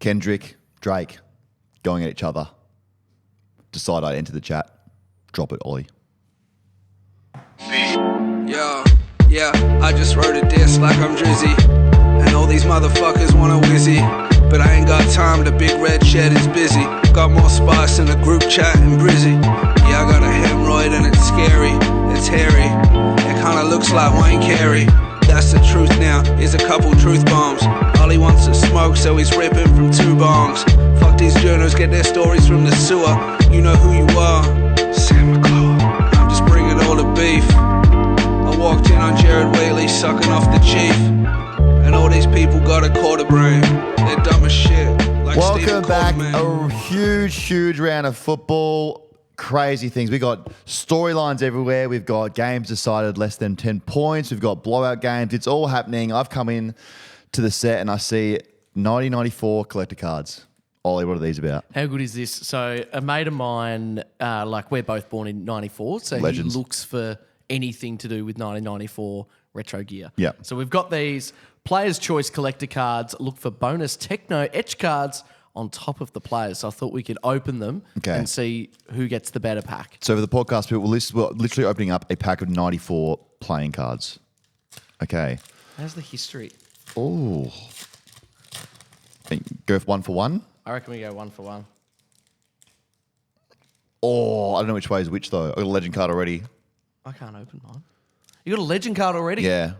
Kendrick, Drake, going at each other. Decide I'd enter the chat. Drop it, Ollie. Yeah, I just wrote a diss like I'm Drizzy. And all these motherfuckers want a Wizzy. But I ain't got time, the big red shed is busy. Got more spice in the group chat and Brizzy. Yeah, I got a hemorrhoid and it's scary, it's hairy. It kinda looks like Wayne Carey. That's the truth now, here's a couple truth bombs. Ollie wants to smoke, so he's ripping from 2 bombs. Fuck these journos, get their stories from the sewer. You know who you are, Sam McClure. I'm just bringing all the beef. I walked in on Jared Whaley sucking off the chief. And all these people got a quarter brain. They're dumb as shit. Like Welcome back. A huge round of football. Crazy things. We got storylines everywhere. We've got games decided less than 10 points. We've got blowout games. It's all happening. I've come in to the set and I see 1994 collector cards. Ollie, what are these about? How good is this? So a mate of mine, we're both born in 94, so Legends. he looks for anything to do with 1994 retro gear. Yeah. So we've got these Players' Choice collector cards. Look for bonus techno etch cards on top of the players. So I thought we could open them and see who gets the better pack. So for the podcast people, we're literally opening up a pack of 94 playing cards. Okay. How's the history? Oh. Go for 1 for 1? I reckon we go 1 for 1. Oh, I don't know which way is which though. I got a legend card already. I can't open mine. You got a legend card already? Yeah.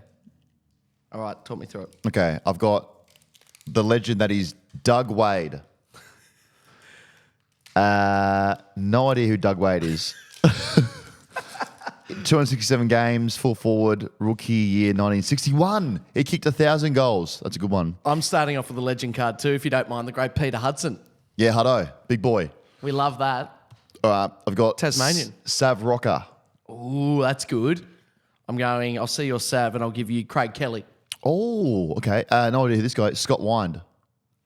All right, talk me through it. Okay, I've got the legend that is Doug Wade. No idea who Doug Wade is. 267 games, full forward, rookie year 1961. He kicked 1,000 goals. That's a good one. I'm starting off with a legend card too, if you don't mind, the great Peter Hudson. Yeah, Hutto, big boy. We love that. All right, I've got Tasmanian. Sav Rocker. Ooh, that's good. I'll see your Sav and I'll give you Craig Kelly. Oh, okay. No idea who this guy is. Scott Wind.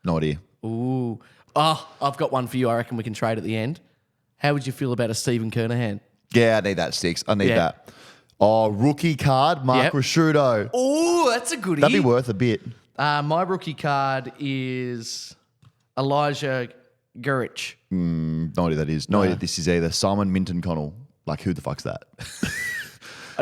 No idea. Ooh. Oh, I've got one for you. I reckon we can trade at the end. How would you feel about a Stephen Kernahan? Yeah, I need that, Six. I need that. Oh, rookie card, Mark Rashudo. Oh, that's a goodie. That'd be worth a bit. My rookie card is Elijah Gurich. No idea who that is. No idea this is either. Simon Minton Connell. Like, who the fuck's that?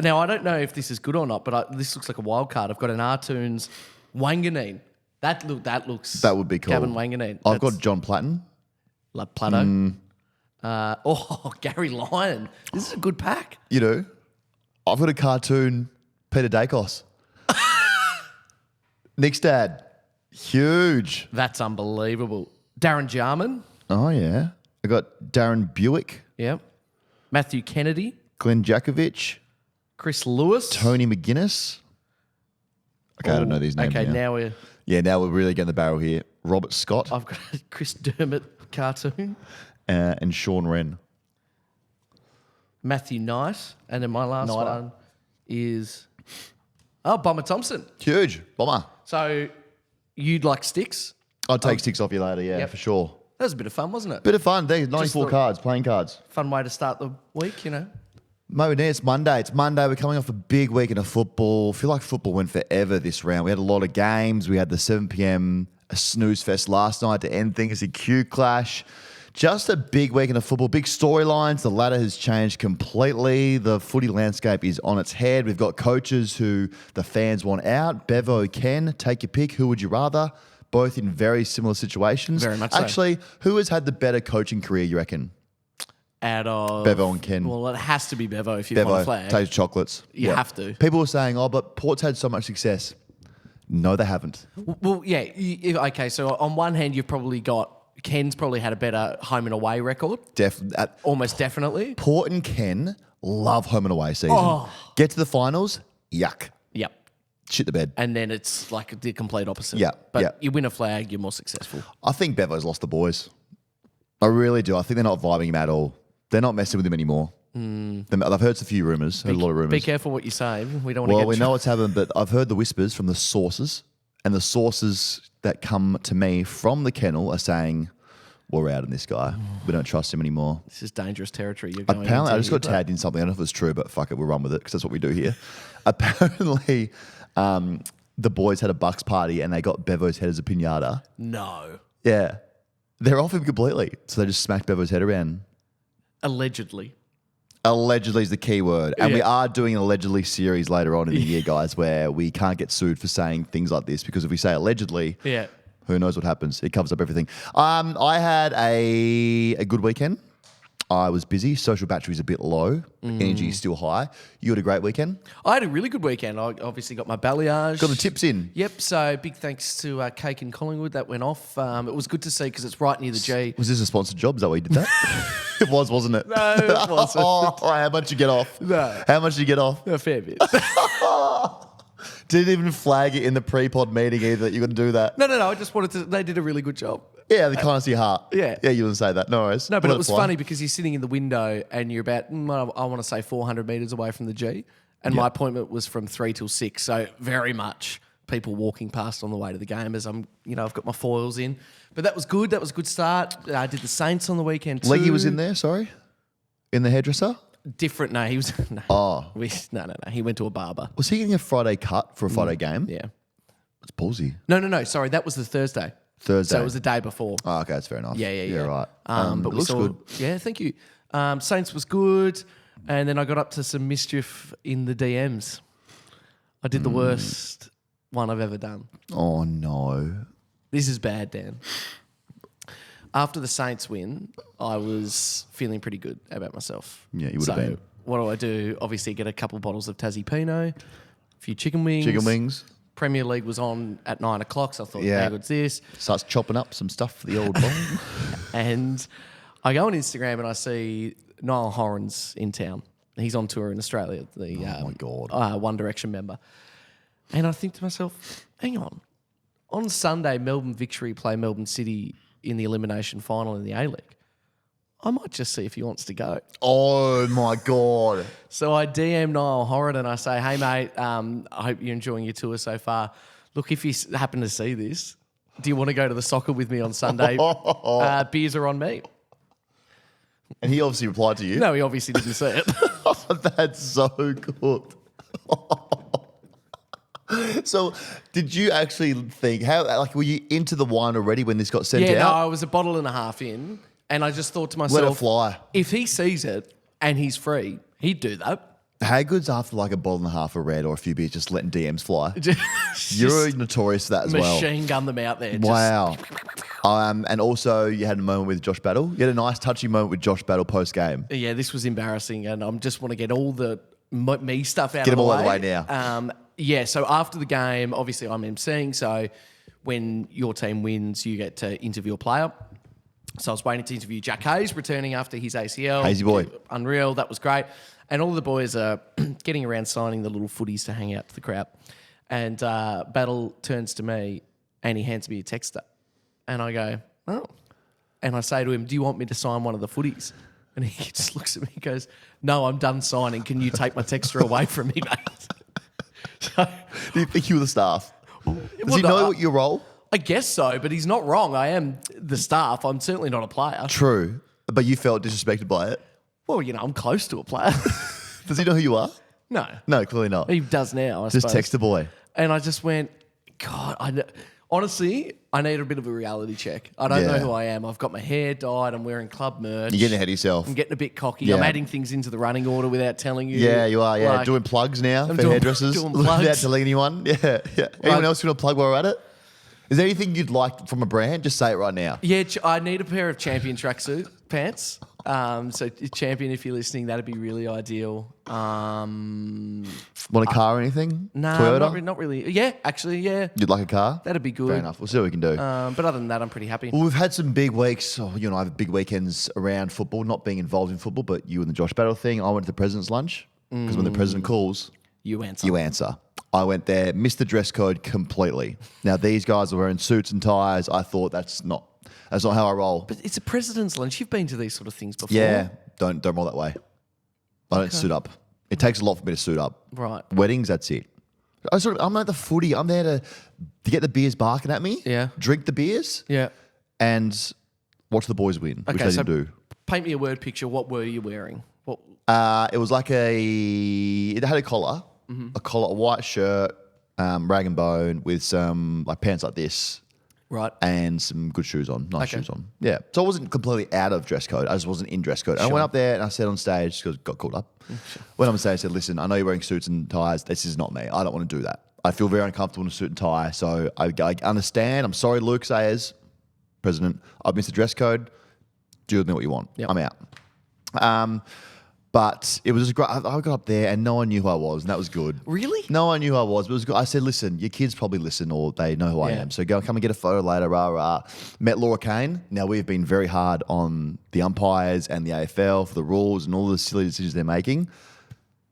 Now, I don't know if this is good or not, but this looks like a wild card. I've got an Artoons Wanganeen. That looks... That would be cool. Gavin Wanganeen. I've got John Platten. Like Plato. Gary Lyon. This is a good pack. You know, I've got a cartoon Peter Dacos. Nick's dad. Huge. That's unbelievable. Darren Jarman. Oh, yeah. I got Darren Buick. Yep. Matthew Kennedy. Glenn Jakovic. Chris Lewis. Tony McGuinness. Okay, I don't know these names. Okay, now we're... Yeah, now we're really getting the barrel here. Robert Scott. I've got a Chris Dermott cartoon. And Sean Wren. Matthew Knight. And then my last one is... Oh, Bomber Thompson. Huge. Bomber. So you'd like sticks? I'll take Six off you later, yeah, for sure. That was a bit of fun, wasn't it? Bit of fun. There's 94 cards, playing cards. Fun way to start the week, you know. Mate, it's Monday. It's Monday. We're coming off a big weekend of football. I feel like football went forever this round. We had a lot of games. We had the 7 p.m. snooze fest last night to end things. A Q clash. Just a big weekend of football. Big storylines. The ladder has changed completely. The footy landscape is on its head. We've got coaches who the fans want out. Bevo, Ken, take your pick. Who would you rather? Both in very similar situations. Very much so. Actually, who has had the better coaching career, you reckon? Out of... Bevo and Ken. Well, it has to be Bevo if you want to flag. Tastes chocolates. You have to. People were saying, but Port's had so much success. No, they haven't. Well, yeah. Okay, so on one hand, you've probably got... Ken's probably had a better home and away record. Almost definitely. Port and Ken love home and away season. Get to the finals, yuck. Yep. Shit the bed. And then it's like the complete opposite. Yeah. But you win a flag, you're more successful. I think Bevo's lost the boys. I really do. I think they're not vibing him at all. They're not messing with him anymore. I've heard a few rumours. Heard a lot of rumours. Be careful what you say. We don't want to get... Well, we know what's happened, but I've heard the whispers from the sources, and the sources that come to me from the kennel are saying, we're out on this guy. We don't trust him anymore. This is dangerous territory you're going Apparently, into. I just got tagged in something. I don't know if it's true, but fuck it, we'll run with it because that's what we do here. Apparently, the boys had a Bucks party and they got Bevo's head as a pinata. No. Yeah. They're off him completely. So they just smacked Bevo's head around. Allegedly. Allegedly is the key word. And Yeah. we are doing an allegedly series later on in the year, guys, where we can't get sued for saying things like this because if we say allegedly, Yeah. who knows what happens? It covers up everything. I had a good weekend. I was busy. Social battery's a bit low. Energy is still high. You had a great weekend? I had a really good weekend. I obviously got my balayage. Got the tips in? Yep. So big thanks to Cake in Collingwood. That went off. It was good to see because it's right near the G. Was this a sponsored job? Is that why you did that? It was, wasn't it? No, it wasn't. How much did you get off? No. How much did you get off? A fair bit. Didn't even flag it in the pre-pod meeting either that you're going to do that. No. I just wanted to. They did a really good job. Yeah, the kindness of your heart. Yeah. Yeah, you wouldn't say that. No worries. No, but Let it was fly. funny because you're sitting in the window and you're about, I want to say 400 metres away from the G. And my appointment was from 3 till 6. So very much people walking past on the way to the game as I'm, I've got my foils in. But that was good. That was a good start. I did the Saints on the weekend too. Leggy was in there, sorry? In the hairdresser? Different. No, he was. No. Oh. No. He went to a barber. Was he getting a Friday cut for a Friday game? Yeah. That's ballsy. No. Sorry, that was the Thursday. Thursday. So it was the day before. Oh, okay, that's fair enough. Yeah. Right. But it we looks saw, good. Yeah, thank you. Saints was good, and then I got up to some mischief in the DMs. I did the worst one I've ever done. Oh, no. This is bad, Dan. After the Saints win, I was feeling pretty good about myself. Yeah, you would have been. What do? Obviously, get a couple bottles of Tassie Pinot, a few chicken wings. Chicken wings. Premier League was on at 9 o'clock, so I thought, Yeah. how good's this? Starts chopping up some stuff for the old boy. And I go on Instagram and I see Niall Horan's in town. He's on tour in Australia, the my God. One Direction member. And I think to myself, hang on. On Sunday, Melbourne Victory play Melbourne City in the elimination final in the A-League. I might just see if he wants to go. Oh, my God. So I DM Niall Horan and I say, hey, mate, I hope you're enjoying your tour so far. Look, if you happen to see this, do you want to go to the soccer with me on Sunday? Beers are on me. And he obviously replied to you. No, he obviously didn't see it. That's so good. So, did you actually think, were you into the wine already when this got sent Yeah, no, out? I was a bottle and a half in, and I just thought to myself, Let it fly. if he sees it and he's free, he'd do that. How good's after like a bottle and a half of red or a few beers just letting DMs fly? Just You're notorious for that as well. machine gun them out there. Wow. And also you had a moment with Josh Battle. You had a nice touchy moment with Josh Battle post-game. Yeah, this was embarrassing, and I just want to get all the me stuff out Get of the them way. all out of the way now. Yeah, so after the game, obviously I'm emceeing, so when your team wins, you get to interview a player. So I was waiting to interview Jack Hayes, returning after his ACL. Hazy boy. Unreal, that was great. And all the boys are getting around signing the little footies to hang out to the crowd. And Battle turns to me and he hands me a texter. And I go, oh. And I say to him, do you want me to sign one of the footies? And he just looks at me and goes, no, I'm done signing. Can you take my texter away from me, mate? So, Do you think you were the staff? Does well, he no, know what your role? I guess so, but he's not wrong. I am the staff. I'm certainly not a player. True. But you felt disrespected by it. Well, I'm close to a player. Does he know who you are? No. No, clearly not. He does now, I Just suppose. text the boy. And I just went, God, honestly, I need a bit of a reality check. I don't know Yeah. who I am. I've got my hair dyed. I'm wearing club merch. You're getting ahead of yourself. I'm getting a bit cocky. Yeah. I'm adding things into the running order without telling you. Yeah, you are. Yeah, Like, doing plugs now for doing- hairdressers doing without plugs. telling anyone. Yeah. Anyone else want to plug while we're at it? Is there anything you'd like from a brand? Just say it right now. Yeah, I need a pair of Champion tracksuit pants. So Champion, if you're listening, that'd be really ideal. Want a car or anything? No, Toyota? not really. Yeah, actually, yeah. You'd like a car? That'd be good. Fair enough. We'll see what we can do. But other than that, I'm pretty happy. Well, we've had some big weeks. Oh, you and I have big weekends around football, not being involved in football, but you and the Josh Battle thing. I went to the president's lunch because when the president calls, You answer. you answer. I went there, missed the dress code completely. Now, these guys are wearing suits and ties. I thought that's not how I roll. But it's a president's lunch. You've been to these sort of things before. Yeah, don't roll that way. I don't suit up. It takes a lot for me to suit up. Right. Weddings, that's it. I'm at the footy. I'm there to get the beers barking at me. Yeah. Drink the beers. Yeah. And watch the boys win, which Okay, they so didn't do. paint me a word picture. What were you wearing? What? It was like it had a collar, a white shirt, rag and bone with some like pants like this. Right. And some good shoes on, nice Okay. shoes on. Yeah. So I wasn't completely out of dress code. I just wasn't in dress code. And I went up there and I said on stage, because got called up. Went up on stage, I said, listen, I know you're wearing suits and ties. This is not me. I don't want to do that. I feel very uncomfortable in a suit and tie. So I understand. I'm sorry, Luke Sayers, president. I've missed the dress code. Do with me what you want. Yep. I'm out. But it was just great. I got up there and no one knew who I was, and that was good. Really? No one knew who I was, but it was good. I said, listen, your kids probably listen or they know who I am. So come and get a photo later, rah, rah. Met Laura Kane. Now, we've been very hard on the umpires and the AFL for the rules and all the silly decisions they're making.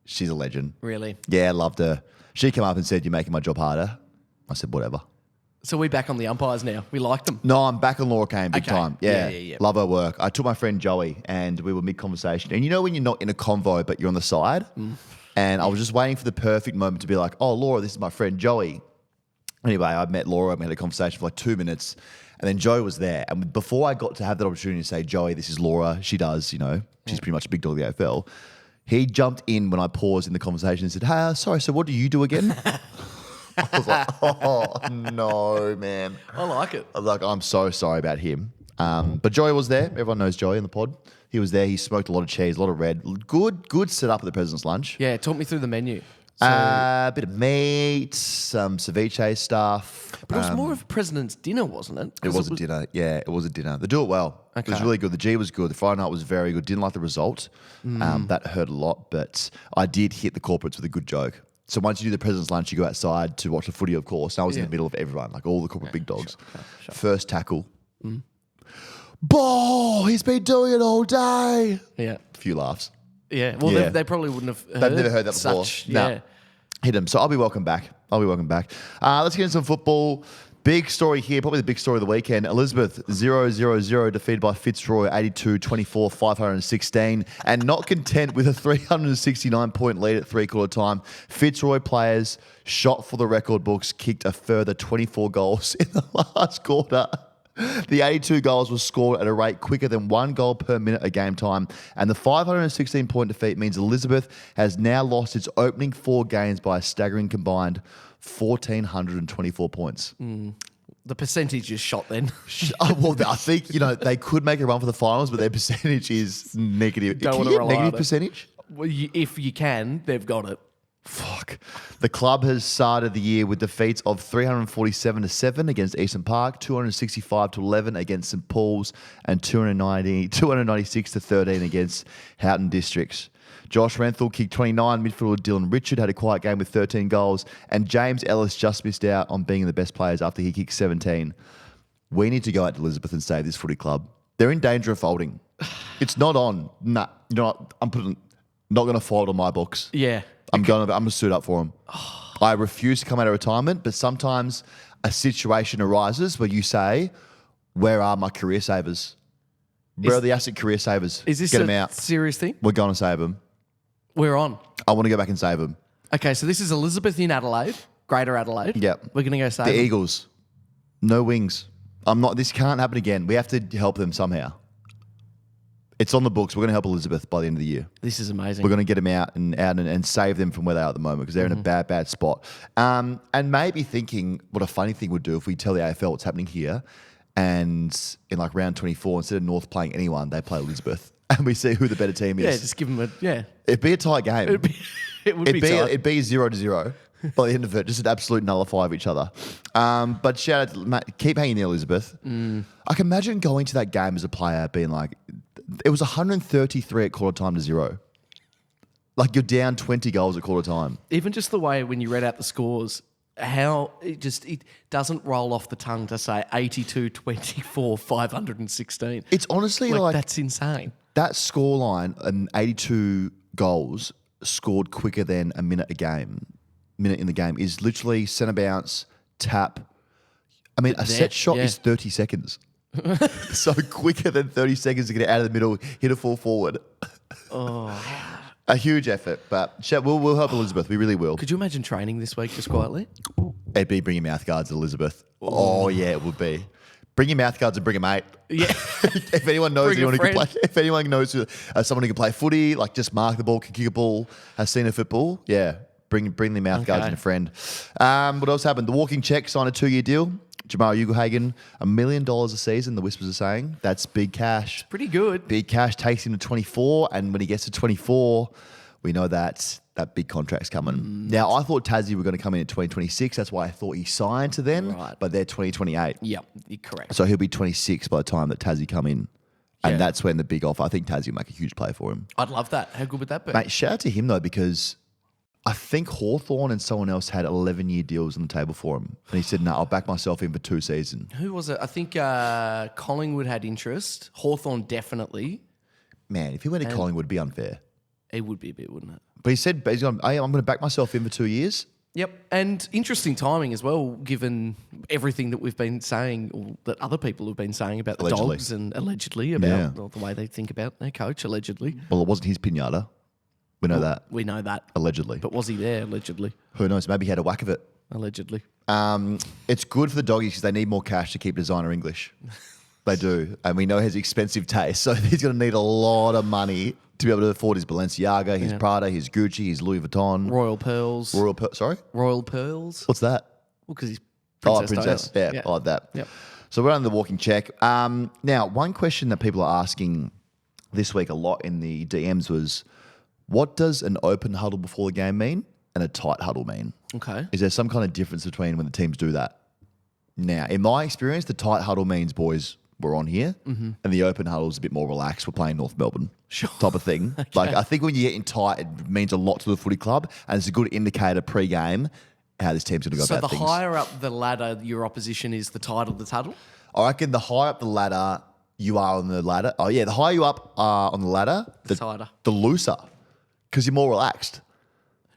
She's a legend. Really? Yeah, loved her. She came up and said, you're making my job harder. I said, whatever. So we're back on the umpires now. We like them. No, I'm back on Laura Kane big Okay. time. Yeah. Love her work. I took my friend Joey and we were mid-conversation. And you know when you're not in a convo but you're on the side? And I was just waiting for the perfect moment to be like, oh, Laura, this is my friend Joey. Anyway, I met Laura. We had a conversation for like 2 minutes. And then Joey was there. And before I got to have that opportunity to say, Joey, this is Laura. She does, she's pretty much a big dog of the AFL. He jumped in when I paused in the conversation and said, hey, sorry, so what do you do again? I was like, oh, no, man. I like it. I was like, I'm so sorry about him. But Joey was there. Everyone knows Joey in the pod. He was there. He smoked a lot of cheese, a lot of red. Good setup at the President's Lunch. Yeah, talk me through the menu. A bit of meat, some ceviche stuff. But it was more of a president's dinner, wasn't it? It was a dinner. Yeah, it was a dinner. They do it well. It was Okay. really good. The G was good. The Friday night was very good. Didn't like the result. That hurt a lot. But I did hit the corporates with a good joke. So once you do the President's Lunch, you go outside to watch the footy, of course. And I was in the middle of everyone, like all the corporate big dogs. Sure. First tackle. Ball, he's been doing it all day. Yeah. A few laughs. Yeah. Well, Yeah. They probably wouldn't have heard They've never heard that before. such, No. Yeah. Hit him. So I'll be welcome back. Let's get into some football. Big story here, probably the big story of the weekend. Elizabeth 0-0-0 defeated by Fitzroy 82-24, 516. And not content with a 369-point lead at three-quarter time, Fitzroy players shot for the record books, kicked a further 24 goals in the last quarter. The 82 goals were scored at a rate quicker than 1 goal per minute at game time. And the 516-point defeat means Elizabeth has now lost its opening 4 games by a staggering combined 1,424 points. The percentage is shot then. Oh, well, I think, they could make a run for the finals, but their percentage is negative. Don't Can wanna you get rely on negative it. percentage? Well, if you can, they've got it. Fuck. The club has started the year with defeats of 347-7 against Eastern Park, 265-11 against St Paul's, and 296-13 against Houghton Districts. Josh Renthal kicked 29. Midfielder Dylan Richard had a quiet game with 13 goals. And James Ellis just missed out on being the best players after he kicked 17. We need to go out to Elizabeth and save this footy club. They're in danger of folding. It's not on. Nah, not going to fold on my books. Yeah. I'm going to suit up for them. I refuse to come out of retirement, but sometimes a situation arises where you say, where are my career savers? Where are the asset career savers? Is this Get a them out. serious thing? We're going to save them. We're on. I want to go back and save them. Okay, so this is Elizabeth in Adelaide, Greater Adelaide. Yep. We're going to go save The them. Eagles. No wings. This can't happen again. We have to help them somehow. It's on the books. We're going to help Elizabeth by the end of the year. This is amazing. We're going to get them out and save them from where they are at the moment because they're in a bad spot. And maybe thinking what a funny thing would do if we tell the AFL what's happening here and in like round 24, instead of North playing anyone, they play Elizabeth and we see who the better team is. Yeah, just give them a, yeah. It'd be a tight game. It would be tight. It'd be 0-0 by the end of it, just an absolute nullify of each other. But shout out to Matt, keep hanging there, Elizabeth. I can imagine going to that game as a player being like, it was 133 at quarter time to 0. Like you're down 20 goals at quarter time. Even just the way when you read out the scores, how it doesn't roll off the tongue to say 82-24, 516. It's honestly like that's insane. that scoreline and 82 goals scored quicker than a minute in the game is literally centre bounce, tap. I mean, a set shot is 30 seconds. So quicker than 30 seconds to get it out of the middle, hit a full forward. A huge effort, but we'll help Elizabeth. We really will. Could you imagine training this week just quietly? It'd be bring your mouth guards, Elizabeth. Oh yeah, it would be. Bring your mouth guards and bring a mate. Yeah. If anyone knows Bring a anyone who can friend. play, if anyone knows someone who can play footy, like just mark the ball, can kick a ball, has seen a football, yeah, Bring the mouth guards Okay. in a friend. What else happened? The Walking Check signed a 2-year deal. Jamal Ugelhagen, $1 million a season, the Whispers are saying. That's big cash. Pretty good. Big cash takes him to 24, and when he gets to 24, we know that big contract's coming. Now, I thought Tassie were going to come in at 2026. That's why I thought he signed to them, Right. but they're 2028. Yep, you're correct. So he'll be 26 by the time that Tassie come in. And Yeah. that's when the big offer, I think Tassie will make a huge play for him. I'd love that. How good would that be? Mate, shout out to him, though, because I think Hawthorn and someone else had 11-year deals on the table for him. And he said, no, I'll back myself in for 2 seasons. Who was it? I think Collingwood had interest. Hawthorn definitely. Man, if he went to Collingwood, it'd be unfair. It would be a bit, wouldn't it? But he said, I'm going to back myself in for 2 years. Yep. And interesting timing as well, given everything that we've been saying, or that other people have been saying about the Allegedly. Dogs and allegedly about the way they think about their coach, allegedly. Well, it wasn't his pinata. We know that. We know that. Allegedly. But was he there, allegedly? Who knows? Maybe he had a whack of it. Allegedly. It's good for the Doggies because they need more cash to keep designer English. They do. And we know he has expensive taste. So he's going to need a lot of money to be able to afford his Balenciaga, his Prada, his Gucci, his Louis Vuitton. Royal Pearls. Sorry? Royal Pearls. What's that? Well, because he's Princess. Diana. Yeah, I like that. Yep. So we're on the Walking Check. Now, one question that people are asking this week a lot in the DMs was, what does an open huddle before the game mean and a tight huddle mean? Okay. Is there some kind of difference between when the teams do that? Now, in my experience, the tight huddle means, boys, we're on here, and the open huddle is a bit more relaxed. We're playing North Melbourne, type of thing. Like, I think when you get in tight, it means a lot to the footy club, and it's a good indicator pre-game how this team's going to go So about the things. higher up the ladder your opposition is, the tighter the tuddle? I reckon the higher up the ladder you are on the ladder. Oh yeah, the higher you up are on the ladder, The tighter. the looser, because you're more relaxed.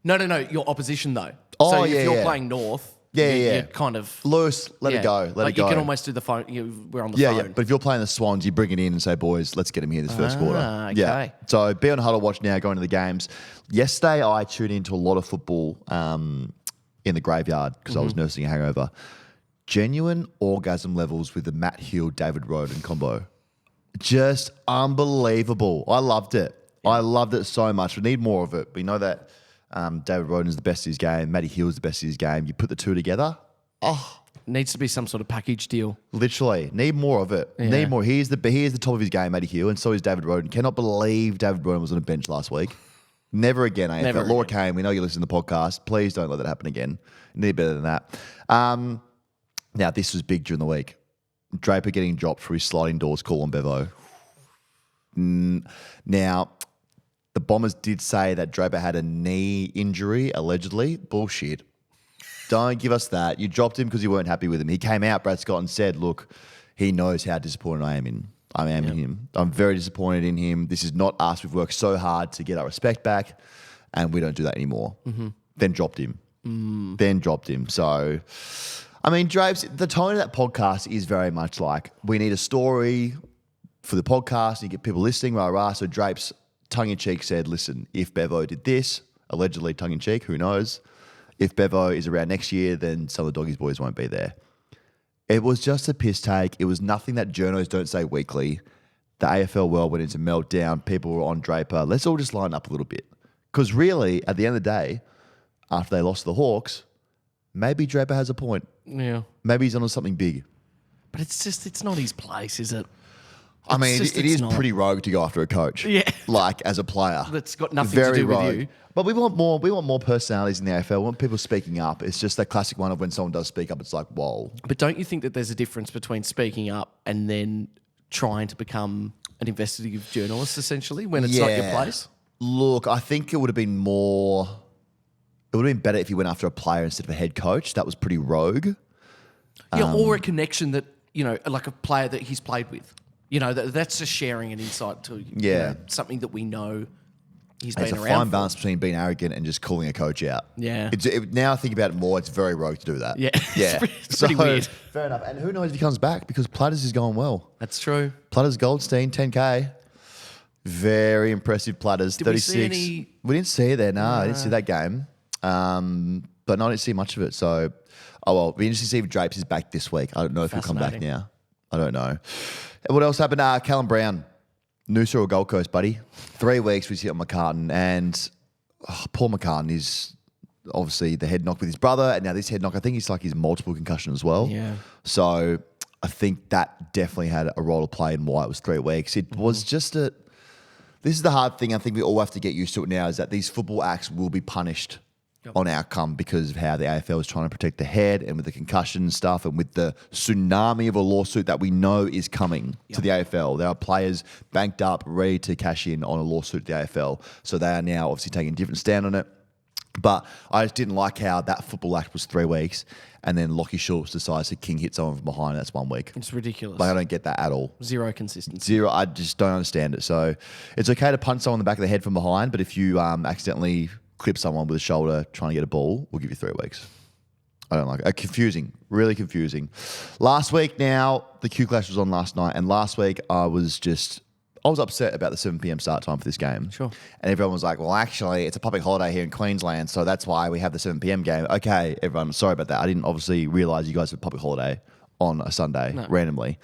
No, your opposition though. Oh, so yeah, if you're yeah. playing North, Yeah, you're yeah. kind of Loose, let it go, let like it go. you can almost do the phone. We're on the Yeah, phone. yeah. But if you're playing the Swans, you bring it in and say, boys, let's get him here this first quarter. okay. Yeah. So be on huddle watch now, going to the games. Yesterday, I tuned into a lot of football in the graveyard because I was nursing a hangover. Genuine orgasm levels with the Matt Hill, David Roden combo. Just unbelievable. I loved it. I loved it so much. We need more of it. We know that David Roden is the best of his game. Matty Hill is the best of his game. You put the two together, Needs to be some sort of package deal. literally, need more of it. Yeah. Need more. He is the top of his game, Matty Hill, and so is David Roden. Cannot believe David Roden was on a bench last week. Never again, AFL. Never Laura again. Kane, we know you listen to the podcast. Please don't let that happen again. You need better than that. Now, this was big during the week. Draper getting dropped for his sliding doors call on Bevo. Now, the Bombers did say that Draper had a knee injury, allegedly. Bullshit. Don't give us that. You dropped him because you weren't happy with him. He came out, Brad Scott, and said, look, he knows how disappointed I am in him. I'm very disappointed in him. This is not us. We've worked so hard to get our respect back, and we don't do that anymore. Then dropped him. So, I mean, Drapes, the tone of that podcast is very much like, we need a story for the podcast, and you get people listening, rah. So Drapes, tongue-in-cheek, said, listen, if Bevo did this, allegedly tongue-in-cheek, who knows? If Bevo is around next year, then some of the Doggies boys won't be there. It was just a piss take. It was nothing that journos don't say weekly. The AFL world went into meltdown. People were on Draper. Let's all just line up a little bit. Because really, at the end of the day, after they lost to the Hawks, maybe Draper has a point. Yeah. Maybe he's on something big. But it's not his place, is it? I mean, just- it it's is not. pretty rogue to go after a coach. Yeah. Like, as a player. That's got nothing to do with you. But we want more personalities in the AFL. We want people speaking up. It's just that classic one of when someone does speak up, it's like, whoa. But don't you think that there's a difference between speaking up and then trying to become an investigative journalist, essentially, when it's not your place? Look, I think it would have been more... It would have been better if you went after a player instead of a head coach. That was pretty rogue. Yeah, or a connection that, like a player that he's played with. That's just sharing an insight to something that we know he's It's been a around fine for. balance between being arrogant and just calling a coach out. Yeah. Now I think about it more, it's very rogue to do that. Yeah. Yeah. It's pretty weird. Fair enough. And who knows if he comes back because Platters is going well. That's true. Platters Goldstein, 10K. Very impressive Platters, Did we 36. see any- We didn't see it there, no. I didn't see that game. But no, I didn't see much of it. So, it'll be interesting to see if Drapes is back this week. I don't know if he'll come back Fascinating. now. I don't know. And what else happened? Callum Brown, Noosa or Gold Coast, buddy. 3 weeks we see on McCartan, and Paul McCartan is obviously the head knock with his brother, and now this head knock. I think it's like his multiple concussion as well. Yeah. So I think that definitely had a role to play in why it was 3 weeks. It was just this is the hard thing. I think we all have to get used to it now, is that these football acts will be punished on outcome because of how the AFL is trying to protect the head, and with the concussion stuff, and with the tsunami of a lawsuit that we know is coming to the AFL. There are players banked up, ready to cash in on a lawsuit to the AFL. So they are now obviously taking a different stand on it. But I just didn't like how that football act was 3 weeks, and then Lockie Schultz decides to king hit someone from behind. That's 1 week. It's ridiculous. Like, I don't get that at all. Zero consistency. Zero. I just don't understand it. So it's okay to punch someone in the back of the head from behind, but if you accidentally clip someone with a shoulder trying to get a ball, we'll give you 3 weeks. I don't like it. Confusing. Really confusing. Last week now, the Q Clash was on last night, and last week I was upset about the 7 p.m. start time for this game. Sure. And everyone was like, well, actually, it's a public holiday here in Queensland, so that's why we have the 7 p.m. game. Okay, everyone, sorry about that. I didn't obviously realise you guys have a public holiday on a Sunday randomly.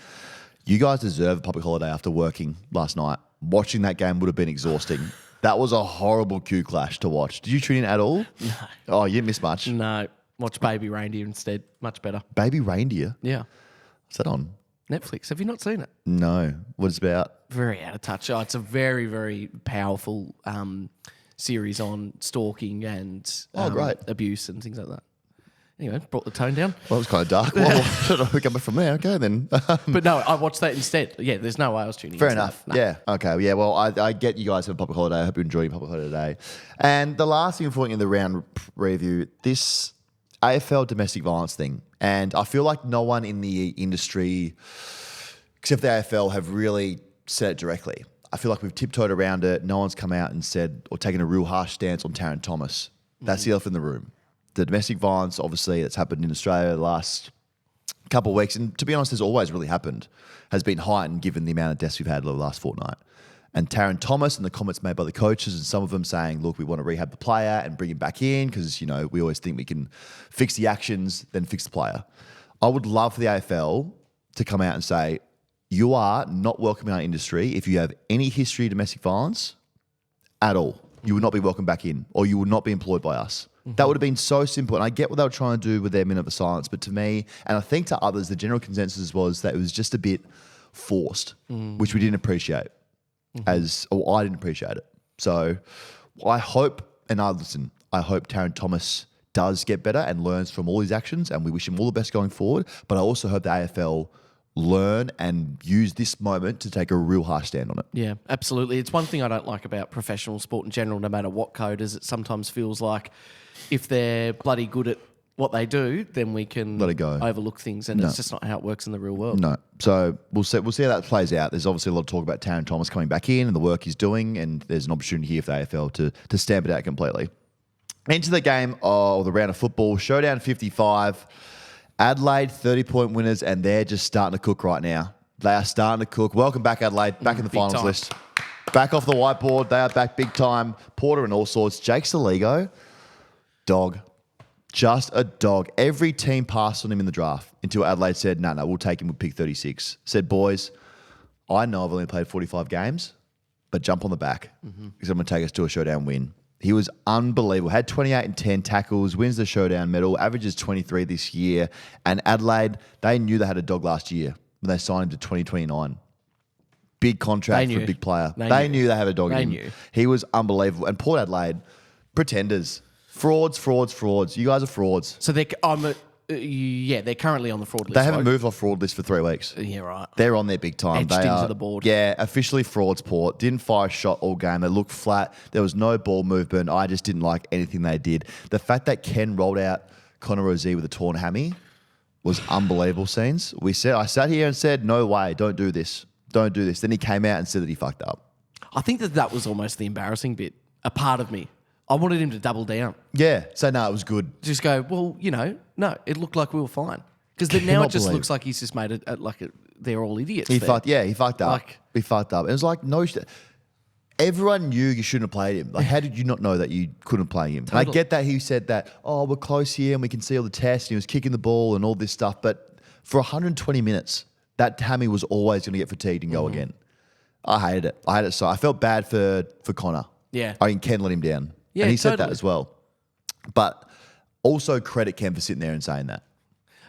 You guys deserve a public holiday after working last night. Watching that game would have been exhausting. That was a horrible Q Clash to watch. Did you tune in at all? No. Oh, you didn't miss much. No. Watch Baby Reindeer instead. Much better. Baby Reindeer? Yeah. What's that on? Netflix. Have you not seen it? No. What is it about? Very out of touch. Oh, it's a very, very powerful series on stalking and great. abuse and things like that. Anyway, brought the tone down. Well, it was kind of dark. Well, should I come from there? Okay, then. But no, I watched that instead. Yeah, there's no way I was tuning in. Fair enough. No. Yeah. Okay. Yeah. Well, I get you guys have a public holiday. I hope you enjoy your public holiday today. And the last thing before in the round review, this AFL domestic violence thing. And I feel like no one in the industry, except the AFL, have really said it directly. I feel like we've tiptoed around it. No one's come out and said or taken a real harsh stance on Taron Thomas. That's the elephant in the room. The domestic violence, obviously, that's happened in Australia the last couple of weeks, and to be honest, has always really happened, has been heightened given the amount of deaths we've had over the last fortnight. And Taron Thomas and the comments made by the coaches, and some of them saying, look, we want to rehab the player and bring him back in because, we always think we can fix the actions, then fix the player. I would love for the AFL to come out and say, you are not welcome in our industry if you have any history of domestic violence at all. You would not be welcome back in, or you would not be employed by us. That would have been so simple. And I get what they were trying to do with their minute of silence. But to me, and I think to others, the general consensus was that it was just a bit forced, which we didn't appreciate. I didn't appreciate it. So I hope, and I hope Taron Thomas does get better and learns from all his actions, and we wish him all the best going forward. But I also hope the AFL learn and use this moment to take a real harsh stand on it. Yeah, absolutely. It's one thing I don't like about professional sport in general, no matter what code, is it sometimes feels like if they're bloody good at what they do, then we can let it go. Overlook things, and it's just not how it works in the real world. No. So we'll see how that plays out. There's obviously a lot of talk about Taron Thomas coming back in and the work he's doing, and there's an opportunity here for the AFL to stamp it out completely. Into the game of the round of football, Showdown 55. Adelaide 30-point winners, and they're just starting to cook right now. They are starting to cook. Welcome back, Adelaide. Back in the finals list. Back off the whiteboard. They are back big time. Porter and all sorts. Jake Saligo, dog. Just a dog. Every team passed on him in the draft until Adelaide said, no, we'll take him with pick 36. Said, boys, I know I've only played 45 games, but jump on the back because I'm going to take us to a showdown win. He was unbelievable. Had 28 and 10 tackles, wins the showdown medal, averages 23 this year. And Adelaide, they knew they had a dog last year when they signed him to 2029. Big contract for a big player. They knew they had a dog in him. He was unbelievable. And Port Adelaide, pretenders. Frauds. You guys are frauds. So they're currently on the fraud list. They haven't moved off fraud list for 3 weeks. Yeah, right. They're on their big time. Etched into the board. Yeah, officially frauds, Port. Didn't fire a shot all game. They looked flat. There was no ball movement. I just didn't like anything they did. The fact that Ken rolled out Connor Rozee with a torn hammy was unbelievable scenes. I sat here and said, no way, don't do this. Don't do this. Then he came out and said that he fucked up. I think that was almost the embarrassing bit. A part of me. I wanted him to double down. Yeah. So, no, it was good. Just go, well, no, it looked like we were fine. Because now it just looks like he's just made it they're all idiots. He fucked up. He fucked up. It was like, no, everyone knew you shouldn't have played him. Like, how did you not know that you couldn't play him? Totally. And I get that he said that, we're close here and we can see all the tests and he was kicking the ball and all this stuff. But for 120 minutes, that hammy was always going to get fatigued and go again. I hated it. So I felt bad for Connor. Yeah. I mean, Ken let him down. Yeah, and he said that as well. But Also, credit Ken for sitting there and saying that.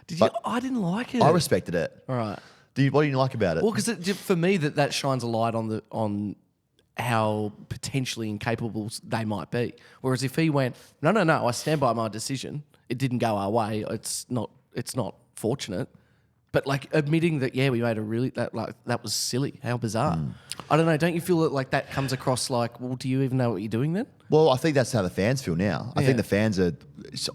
Did you? I didn't like it. I respected it. All right. What do you like about it? Well, because for me, that shines a light on how potentially incapable they might be. Whereas if he went, no, I stand by my decision. It didn't go our way. It's not fortunate. But like admitting that, yeah, we made that was silly. How bizarre. I don't know. Don't you feel like that comes across like, well, do you even know what you're doing then? Well, I think that's how the fans feel now. I think the fans are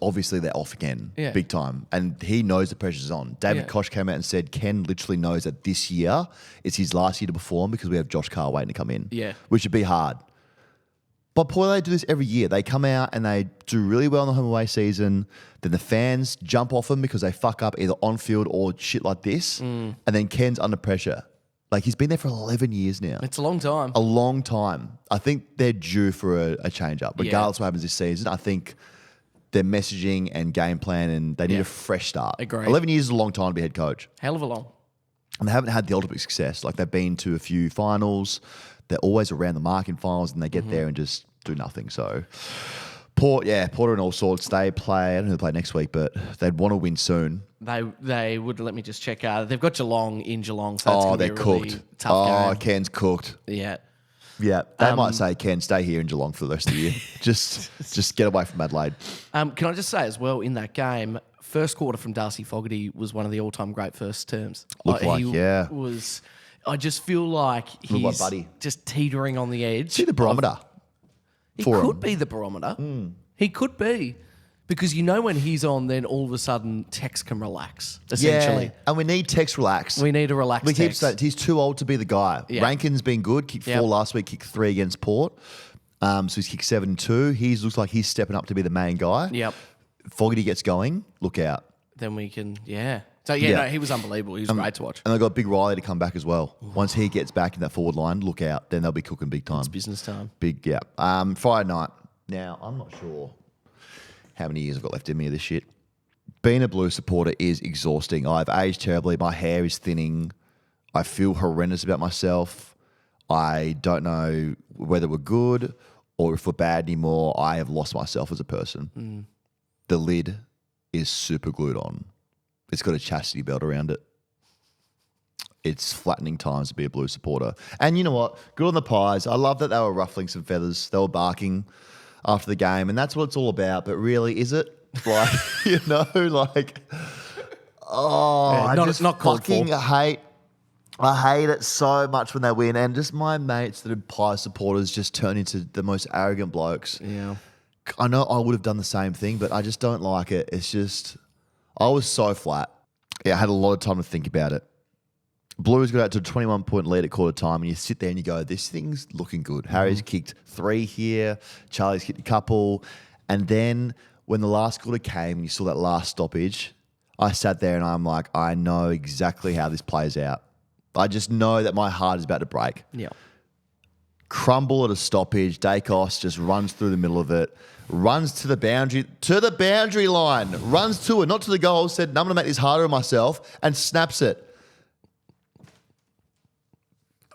obviously they're off again, big time, and he knows the pressure's on. David Koch came out and said Ken literally knows that this year is his last year to perform because we have Josh Carr waiting to come in. Yeah, which would be hard. But Paul, they do this every year. They come out and they do really well in the home away season. Then the fans jump off them because they fuck up either on field or shit like this. And then Ken's under pressure. Like he's been there for 11 years now. It's a long time. A long time. I think they're due for a change up. Regardless of what happens this season, I think their messaging and game plan and they need a fresh start. Agreed. 11 years is a long time to be head coach. Hell of a long. And they haven't had the ultimate success. Like they've been to a few finals. They're always around the mark in finals and they get there and just do nothing. So Porter and all sorts, they play, I don't know who they play next week, but they'd want to win soon. They would, let me just check out. They've got Geelong in Geelong, so it's going to be a cooked. Really tough game. Ken's cooked. Yeah. Yeah, they might say, Ken, stay here in Geelong for the rest of the year. just get away from Adelaide. Can I just say as well, in that game, first quarter from Darcy Fogarty was one of the all-time great first terms. I just feel like he's just teetering on the edge. See the barometer. He could be the barometer. He could be. Because when he's on, then all of a sudden Tex can relax, essentially. Yeah, and we need Tex relax. We need a relaxed Tex. We keep saying he's too old to be the guy. Yeah. Rankin's been good, kicked 4 last week, kicked 3 against Port. So he's kicked 7-2. He looks like he's stepping up to be the main guy. Yep. Fogarty gets going, look out. Then we can, So, no, he was unbelievable. He was great to watch. And they've got Big Riley to come back as well. Once he gets back in that forward line, look out. Then they'll be cooking big time. It's business time. Big, yeah. Friday night. Now, I'm not sure how many years I've got left in me of this shit. Being a Blue supporter is exhausting. I've aged terribly. My hair is thinning. I feel horrendous about myself. I don't know whether we're good or if we're bad anymore. I have lost myself as a person. The lid is super glued on. It's got a chastity belt around it. It's flattening times to be a Blue supporter. And you know what? Good on the Pies. I love that they were ruffling some feathers. They were barking after the game, and that's what it's all about. But really, is it? Like, I just fucking hate. I hate it so much when they win, and just my mates that are Pie supporters just turn into the most arrogant blokes. Yeah, I know I would have done the same thing, but I just don't like it. It's just, I was so flat. Yeah, I had a lot of time to think about it. Blues got out to a 21-point lead at quarter time, and you sit there and you go, this thing's looking good. Harry's kicked 3 here. Charlie's kicked a couple. And then when the last quarter came and you saw that last stoppage, I sat there and I'm like, I know exactly how this plays out. I just know that my heart is about to break. Yeah. Crumble at a stoppage. Dacos just runs through the middle of it, runs to the boundary line, runs to it, not to the goal, said, no, I'm going to make this harder on myself, and snaps it.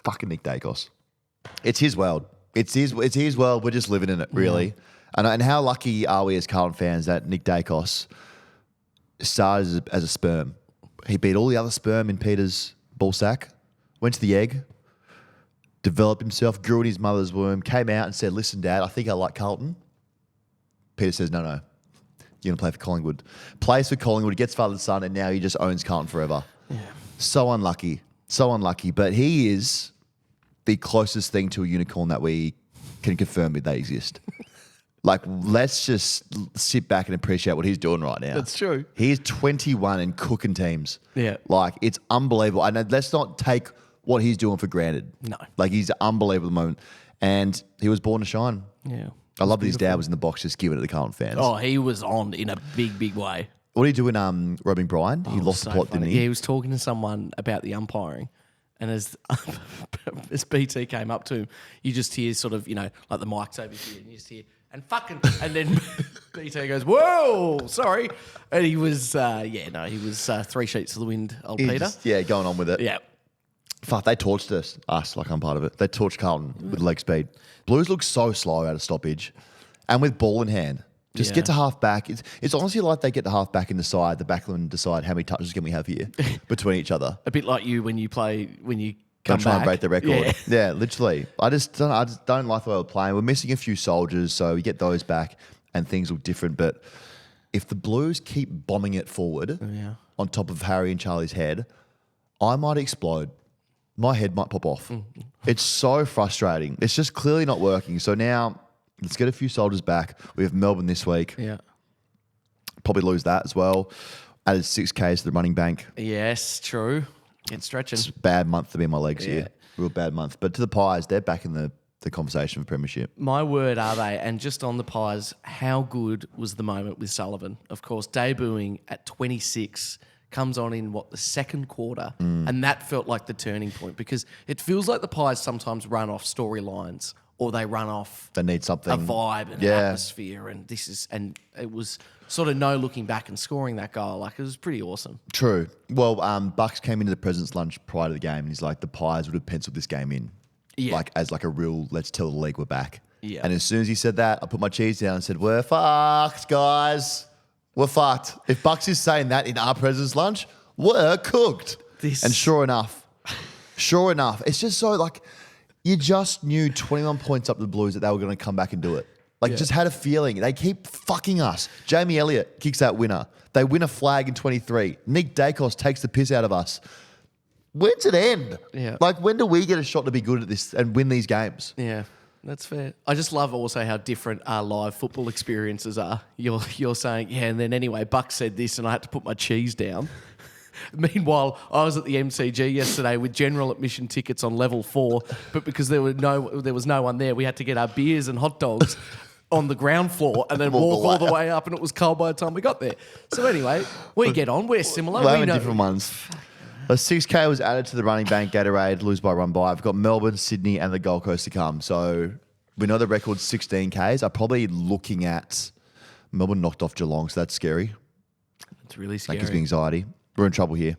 Fucking Nick Dacos. It's his world. It's his world. We're just living in it, really. And how lucky are we as Carlton fans that Nick Dacos started as a sperm. He beat all the other sperm in Peter's ball sack, went to the egg, developed himself, grew in his mother's womb, came out and said, listen, Dad, I think I like Carlton. Peter says, no, you're going to play for Collingwood. Plays for Collingwood, gets father's son, and now he just owns Carlton forever. Yeah. So unlucky. But he is the closest thing to a unicorn that we can confirm that they exist. Like, let's just sit back and appreciate what he's doing right now. That's true. He's 21 and cooking teams. Yeah. Like, it's unbelievable. And let's not take what he's doing for granted. No. Like, he's unbelievable at the moment. And he was born to shine. Yeah. I love that his dad was in the box just giving it to the Carlton fans. Oh, he was on in a big, big way. What did he do in Robbing Brian? He lost the plot, funny. didn't he? Yeah, he was talking to someone about the umpiring. And as BT came up to him, you just hear sort of, like the mic's over here, and you just hear, and then BT goes, whoa, sorry. And he was, he was 3 sheets to the wind, old Peter. Going on with it. Yeah. Fuck, they torched us like I'm part of it. They torched Carlton with leg speed. Blues look so slow out of stoppage and with ball in hand. Just get to half back. It's honestly like they get to half back and decide, the backline decide how many touches can we have here between each other. A bit like you when you come Don't try back. and break the record. Yeah, literally. I just don't like the way we're playing. We're missing a few soldiers, so we get those back and things look different. But if the Blues keep bombing it forward on top of Harry and Charlie's head, I might explode. My head might pop off. It's so frustrating. It's just clearly not working. So now let's get a few soldiers back. We have Melbourne this week. Yeah. Probably lose that as well. Added 6Ks to the running bank. Yes, true. It's stretching. It's a bad month to be in my legs here. Real bad month. But to the Pies, they're back in the conversation for premiership. My word, are they? And just on the Pies, how good was the moment with Sullivan? Of course, debuting at 26, comes on in, the second quarter. And that felt like the turning point because it feels like the Pies sometimes run off storylines or they run off They need something. a vibe and an atmosphere. And it was sort of no looking back and scoring that goal. Like, it was pretty awesome. True. Well, Bucks came into the President's Lunch prior to the game and he's like, the Pies would have penciled this game in. Yeah. As a real, let's tell the league we're back. Yeah. And as soon as he said that, I put my cheese down and said, we're fucked, guys. We're fucked. If Bucks is saying that in our President's Lunch, we're cooked. And sure enough, it's just so you just knew 21 points up the Blues that they were going to come back and do it. Just had a feeling. They keep fucking us. Jamie Elliott kicks that winner. They win a flag in 23. Nick Dacos takes the piss out of us. When's it end? Yeah. When do we get a shot to be good at this and win these games? Yeah, that's fair. I just love also how different our live football experiences are. You're saying, and then anyway, Buck said this and I had to put my cheese down. Meanwhile, I was at the MCG yesterday with general admission tickets on level 4, but because there was no one there, we had to get our beers and hot dogs on the ground floor and then walk all the way up, and it was cold by the time we got there. So anyway, we get on. We're similar. We're different ones. A 6K was added to the running bank Gatorade, lose by run by. I've got Melbourne, Sydney, and the Gold Coast to come. So we know the record's 16Ks. I'm probably looking at Melbourne knocked off Geelong, so that's scary. It's really scary. That gives me anxiety. We're in trouble here.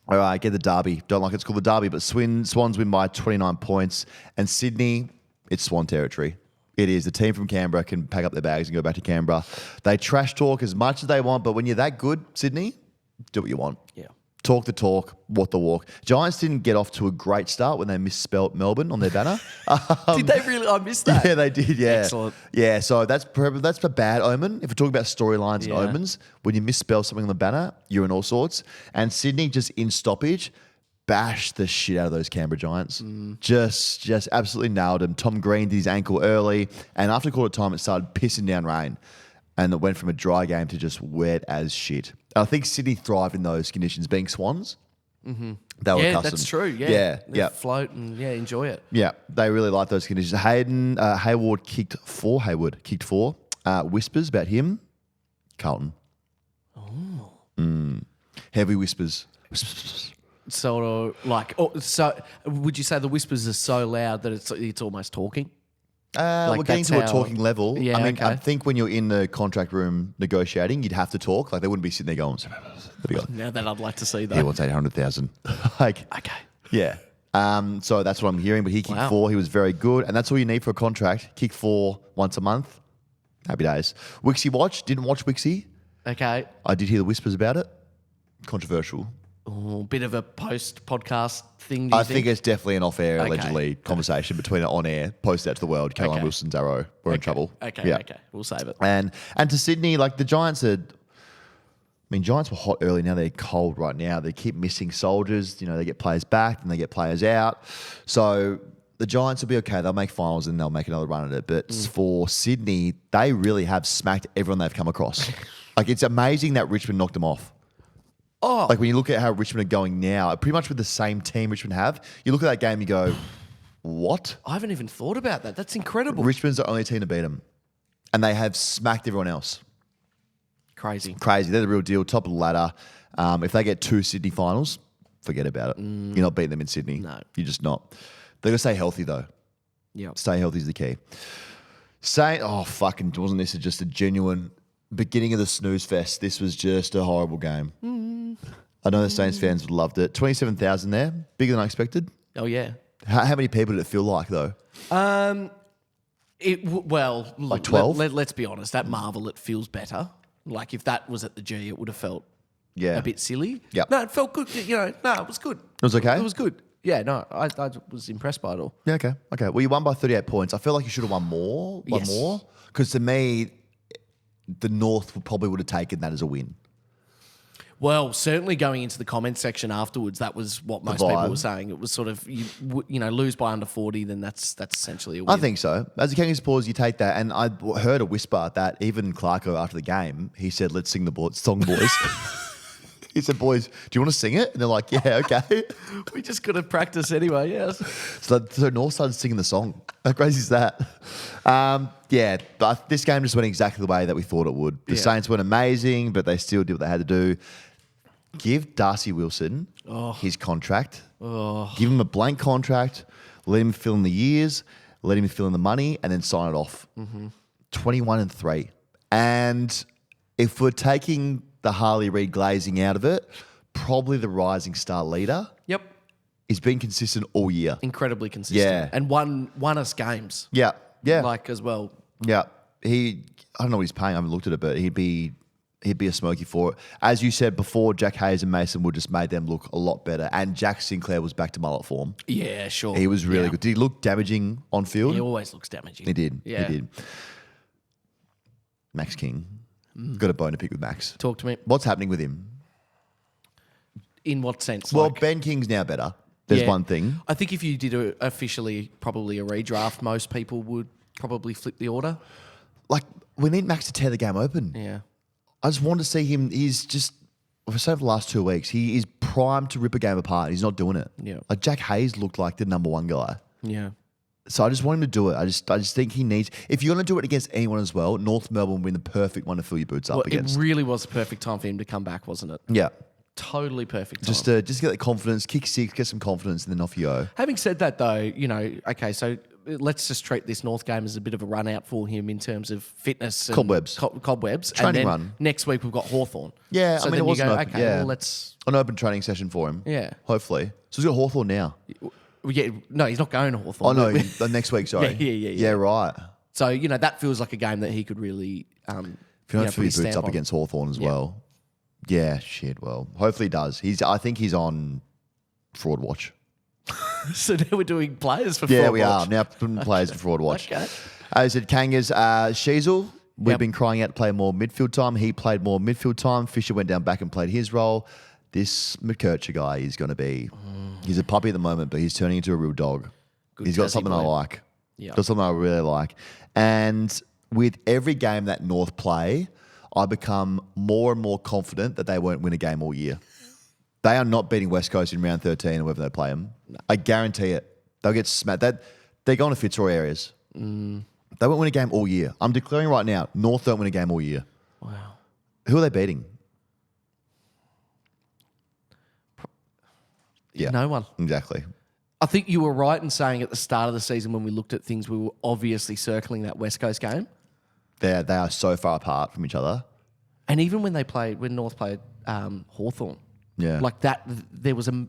All right, get the derby. Don't like it's called the derby, but Swans win by 29 points. And Sydney, it's Swan territory. It is. The team from Canberra can pack up their bags and go back to Canberra. They trash talk as much as they want, but when you're that good, Sydney, do what you want. Yeah. Talk the talk, walk the walk. Giants didn't get off to a great start when they misspelt Melbourne on their banner. Did they really? I missed that. Yeah, they did, yeah. Excellent. Yeah, so that's a bad omen. If we're talking about storylines and omens, when you misspell something on the banner, you're in all sorts. And Sydney just in stoppage bashed the shit out of those Canberra Giants. Just absolutely nailed them. Tom Green did his ankle early, and after quarter time, it started pissing down rain. And it went from a dry game to just wet as shit. I think Sydney thrived in those conditions, being Swans. Mm-hmm. They were accustomed. That's true. Yeah. Yeah. Float and enjoy it. Yeah, they really like those conditions. Hayward kicked 4. Whispers about him. Carlton. Oh. Heavy whispers. So would you say the whispers are so loud that it's almost talking? We're getting to a talking level. Yeah, I think when you're in the contract room negotiating, you'd have to talk. They wouldn't be sitting there going, Now that I'd like to see that. He wants 800,000. Okay. Yeah. So that's what I'm hearing. But he kicked 4. He was very good. And that's all you need for a contract. Kick 4 once a month. Happy days. Wixie watch. Didn't watch Wixie. Okay. I did hear the whispers about it. Controversial. Oh, bit of a post-podcast thing, I think it's definitely an off-air, allegedly, conversation between an on-air, posted out to the world, Caroline Wilson's arrow. We're in trouble. Okay. We'll save it. And to Sydney, the Giants Giants were hot early. Now they're cold right now. They keep missing soldiers. They get players back and they get players out. So the Giants will be okay. They'll make finals and they'll make another run at it. But for Sydney, they really have smacked everyone they've come across. It's amazing that Richmond knocked them off. Oh. When you look at how Richmond are going now, pretty much with the same team Richmond have, you look at that game, you go, what? I haven't even thought about that. That's incredible. Richmond's the only team to beat them. And they have smacked everyone else. Crazy. They're the real deal, top of the ladder. If they get 2 Sydney finals, forget about it. You're not beating them in Sydney. No. You're just not. They're going to stay healthy, though. Yeah. Stay healthy is the key. Wasn't this just a genuine beginning of the snooze fest? This was just a horrible game. I know the Saints fans would have loved it. 27,000 there, bigger than I expected. Oh, yeah. How many people did it feel like, though? Look, 12? Let's be honest. At Marvel, it feels better. Like if that was at the G, it would have felt a bit silly. Yep. No, it felt good. It was good. It was okay? It was good. Yeah, no, I was impressed by it all. Yeah, okay. Well, you won by 38 points. I feel like you should have won more. Yes. Because to me, the North probably would have taken that as a win. Well, certainly going into the comments section afterwards, that was what most people were saying. It was sort of, lose by under 40, then that's essentially a win. I think so. As a Kangas supporter, you take that. And I heard a whisper that even Clarko after the game, he said, let's sing the song, boys. He said, boys, do you want to sing it? And they're like, yeah, okay. We just got to practice anyway, yes. So North started singing the song. How crazy is that? But this game just went exactly the way that we thought it would. The Saints weren't amazing, but they still did what they had to do. Give Darcy Wilson his contract. Give him a blank contract. Let him fill in the years. Let him fill in the money, and then sign it off. 21-3. And if we're taking the Harley Reid glazing out of it, probably the rising star leader. Yep. He's been consistent all year. Incredibly consistent. Yeah. And won us games. Yeah. Like as well. Yeah. I don't know what he's paying. I haven't looked at it, but he'd be a smoky for it. As you said before, Jack Hayes and Mason Wood just made them look a lot better. And Jack Sinclair was back to mullet form. Yeah, sure. He was really good. Did he look damaging on field? He always looks damaging. He did. Yeah. He did. Max King. Got a bone to pick with Max. Talk to me. What's happening with him? In what sense? Well, Ben King's now better. There's one thing. I think if you did officially probably a redraft, most people would probably flip the order. Like, we need Max to tear the game open. Yeah. I just want to see him. He's just, I've said for the last 2 weeks, he is primed to rip a game apart. He's not doing it. Yeah. Like, Jack Hayes looked like the number one guy. Yeah. So I just want him to do it. I just think he needs. If you're going to do it against anyone as well, North Melbourne would be the perfect one to fill your boots up against. It really was the perfect time for him to come back, wasn't it? Yeah. Totally perfect time. Just get that confidence, kick six, get some confidence, and then off you go. Having said that, though, okay, so let's just treat this North game as a bit of a run out for him in terms of fitness. And Cobwebs. Cobwebs. Training and then run. Next week we've got Hawthorn. Yeah, so I mean, then it wasn't you go, open, okay, well, let's... An open training session for him. Yeah. Hopefully. So he's got Hawthorn now. Yeah, no, he's not going to Hawthorn. Oh, no, the next week, sorry. Yeah. Yeah, right. So, that feels like a game that he could really... If you don't fill your boots up against Hawthorn as well. Yeah, shit, well, hopefully he does. I think he's on Fraud Watch. So now we're doing players for Fraud Yeah, Watch. we are. Now putting players for Fraud Watch. Okay. I said Kangas, Sheasel, we've been crying out to play more midfield time. He played more midfield time. Fisher went down back and played his role. This McKercher guy is going to be... He's a puppy at the moment, but he's turning into a real dog. He's got something I like. Yeah. Got something I really like. And with every game that North play, I become more and more confident that they won't win a game all year. They are not beating West Coast in round 13 or whether they play them. No. I guarantee it. They'll get smacked. They're going to Fitzroy areas. They won't win a game all year. I'm declaring right now, North don't win a game all year. Wow. Who are they beating? Yeah. No one. Exactly. I think you were right in saying at the start of the season when we looked at things, we were obviously circling that West Coast game. They are so far apart from each other. And even when North played Hawthorn, like that, there was a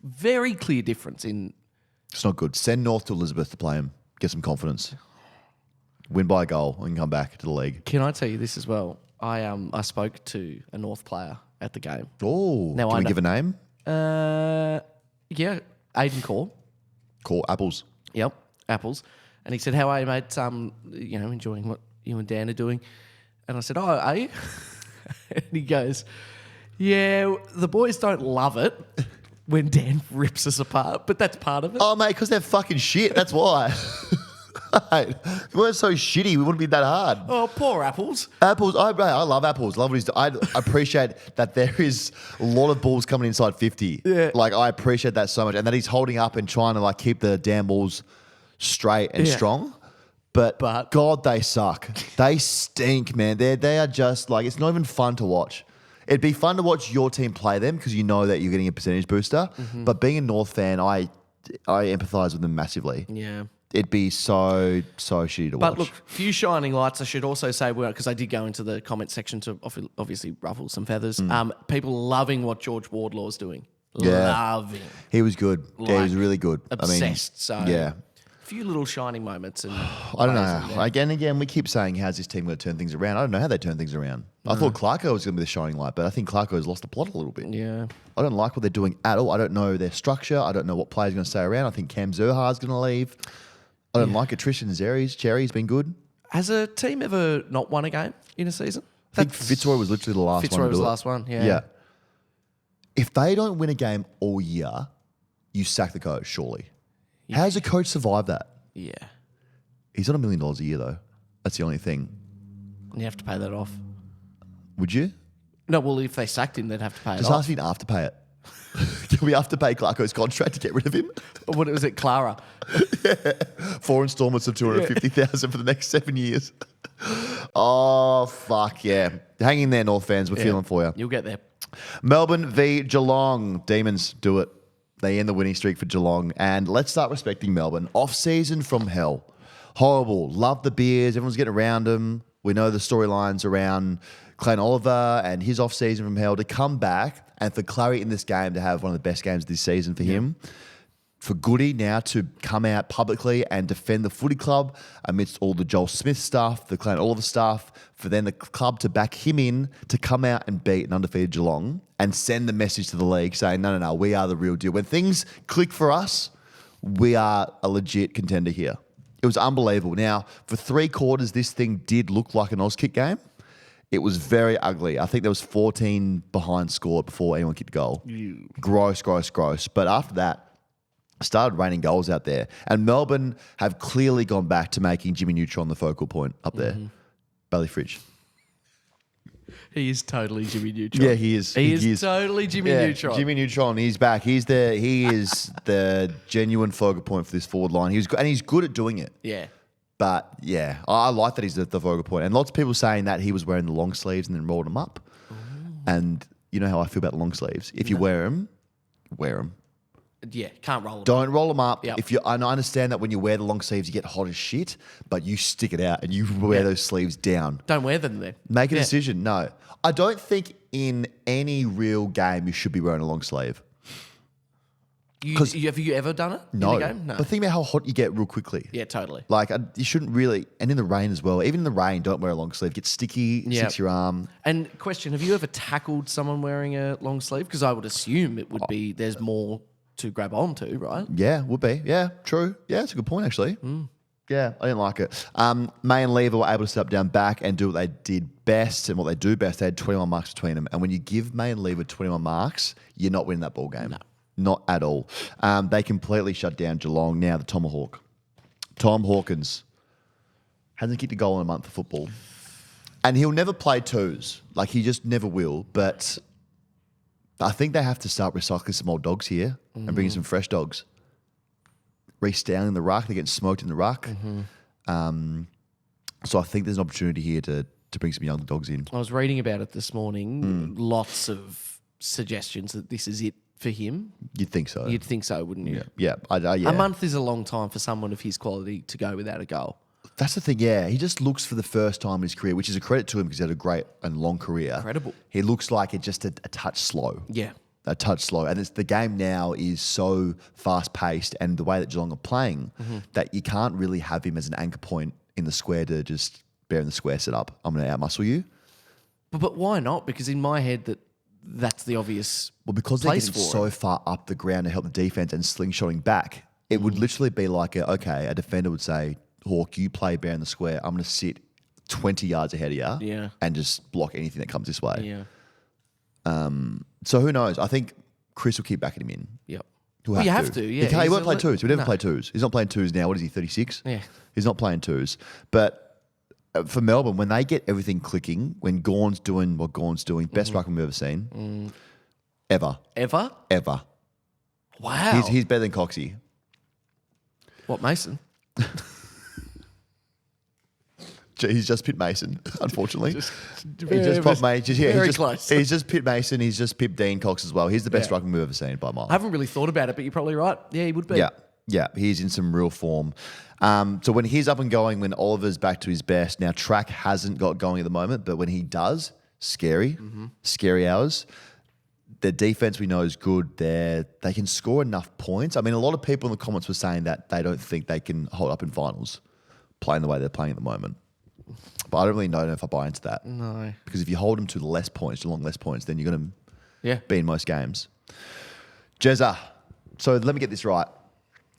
very clear difference in... It's not good. Send North to Elizabeth to play him. Get some confidence. Win by a goal and come back to the league. Can I tell you this as well? I spoke to a North player at the game. Oh, can we give a name? Yeah, Aiden Core. Apples. Yep, Apples. And he said, how are you, mate? Enjoying what you and Dan are doing. And I said, oh, are you? And he goes, yeah, the boys don't love it when Dan rips us apart, but that's part of it. Oh, mate, because they're fucking shit. That's why. Mate, if we weren't so shitty, we wouldn't be that hard. Oh, poor Apples. Apples, I love Apples. Love what he's I appreciate that there is a lot of balls coming inside 50. Yeah. Like, I appreciate that so much. And that he's holding up and trying to, keep the damn balls straight and strong. But God, they suck. They stink, man. They are just, it's not even fun to watch. It'd be fun to watch your team play them because you know that you're getting a percentage booster. Mm-hmm. But being a North fan, I empathise with them massively. Yeah. It'd be so shitty to watch. But look, few shining lights. I should also say, because I did go into the comment section to obviously ruffle some feathers. People loving what George Wardlaw's doing. Yeah. Loving. He was good. Yeah, he was really good. Obsessed. Yeah. few little shining moments. And I don't know. Again, we keep saying, how's this team going to turn things around? I don't know how they turn things around. I thought Clarko was going to be the shining light, but I think Clarko has lost the plot a little bit. Yeah. I don't like what they're doing at all. I don't know their structure. I don't know what players are going to stay around. I think Cam Zerha's going to leave. I don't like it. Tristan Cherry's been good. Has a team ever not won a game in a season? I think Fitzroy was literally the last one. Fitzroy was the last one, yeah. Yeah. If they don't win a game all year, you sack the coach, surely. Yeah. How does a coach survive that? Yeah. He's on $1 million a year, though. That's the only thing. You have to pay that off. Would you? No, well, if they sacked him, they'd have to pay it Just off. ask me to afterpay it. Can we afterpay Clarko's contract to get rid of him? What was it, Clara? Yeah. 4 installments of $250,000 for the next 7 years. Oh, fuck, yeah. Hang in there, North fans. We're feeling for you. You'll get there. Melbourne v Geelong. Demons do it. They end the winning streak for Geelong. And let's start respecting Melbourne. Off-season from hell. Horrible. Love the beers. Everyone's getting around them. We know the storylines around Clayton Oliver and his off-season from hell. To come back and for Clary in this game to have one of the best games this season for him. For Goody now to come out publicly and defend the footy club amidst all the Joel Smith stuff, the Clayton Oliver stuff, for then the club to back him in to come out and beat an undefeated Geelong and send the message to the league saying, no, we are the real deal. When things click for us, we are a legit contender here. It was unbelievable. Now, for 3 quarters, this thing did look like an Auskick game. It was very ugly. I think there was 14 behind scored before anyone kicked a goal. Gross. But after that, started raining goals out there. And Melbourne have clearly gone back to making Jimmy Neutron the focal point up there. Bailey Fridge. He is totally Jimmy Neutron. Yeah, he is. He is totally Jimmy Neutron. Jimmy Neutron, he's back. He is the genuine focal point for this forward line. He's good at doing it. Yeah. But yeah, I like that he's the focal point. And lots of people saying that he was wearing the long sleeves and then rolled them up. And you know how I feel about the long sleeves. If you wear them, wear them. Yeah, can't roll them. Don't roll them up. Yep. And I understand that when you wear the long sleeves, you get hot as shit, but you stick it out and you wear those sleeves down. Don't wear them then. Make a decision. No. I don't think in any real game you should be wearing a long sleeve. Have you ever done it in a game? No. But think about how hot you get real quickly. Yeah, totally. Like, you shouldn't really, and in the rain as well. Even in the rain, don't wear a long sleeve. Get sticky, sticks your arm. And question, have you ever tackled someone wearing a long sleeve? Because I would assume it would be, there's more to grab onto, right? Yeah, would be. Yeah, true. Yeah, that's a good point, actually. Yeah, I didn't like it. May and Lever were able to set up down back and do what they did best and what they do best. They had 21 marks between them. And when you give May and Lever 21 marks, you're not winning that ball game. No. Not at all. They completely shut down Geelong. Now the Tomahawk. Tom Hawkins hasn't kicked a goal in a month of football. And he'll never play twos. Like, he just never will. But I think they have to start recycling some old dogs here and bringing some fresh dogs. Reece Stanley in the ruck. They're getting smoked in the ruck. So I think there's an opportunity here to bring some young dogs in. I was reading about it this morning. Lots of suggestions that this is it for him. You'd think so. You'd think so, wouldn't you? Yeah. A month is a long time for someone of his quality to go without a goal. That's the thing, yeah. He just looks for the first time in his career, which is a credit to him because he had a great and long career. Incredible. He looks like it's just a touch slow. Yeah. A touch slow. And the game now is so fast-paced and the way that Geelong are playing that you can't really have him as an anchor point in the square to just bear in the square set up. I'm going to outmuscle you. But why not? Because in my head that's the obvious because they're place getting for so it. far up the ground to help the defense and slingshotting back, it would literally be like, a defender would say, Hawk, you play bear in the square. I'm going to sit 20 yards ahead of you and just block anything that comes this way. Yeah. So who knows? I think Chris will keep backing him in. Yep. He'll You have to, yeah. He won't play twos. He would never play twos. He's not playing twos now. What is he, 36? Yeah. He's not playing twos. But for Melbourne, when they get everything clicking, when Gawn's doing what Gawn's doing, best ruckman we've ever seen. Ever. Ever? Ever. Wow. He's better than Coxie. What, Mason? He's just Pitt Mason, unfortunately. Close. He's just Pitt Mason. He's just Pip Dean Cox as well. He's the best ruckman we've ever seen by a mile. I haven't really thought about it, but you're probably right. Yeah, he would be. Yeah. He's in some real form. So when he's up and going, when Oliver's back to his best, now track hasn't got going at the moment, but when he does, scary hours. Their defense we know is good. They can score enough points. I mean, a lot of people in the comments were saying that they don't think they can hold up in finals, playing the way they're playing at the moment. But I don't really know if I buy into that. No. Because if you hold them to less points, then you're going to be in most games. Jezza. So let me get this right.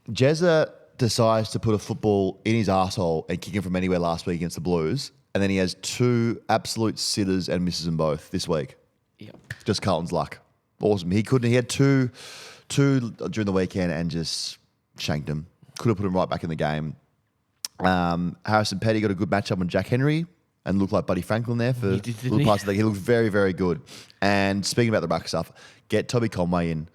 Jezza decides to put a football in his arsehole and kick him from anywhere last week against the Blues. And then he has 2 absolute sitters and misses them both this week. Yep. Just Carlton's luck. Awesome. He had two during the weekend and just shanked him. Could have put him right back in the game. Harrison Petty got a good matchup on Jack Henry and looked like Buddy Franklin there for little parts of the league. He looked very, very good. And speaking about the ruck stuff, get Toby Conway in.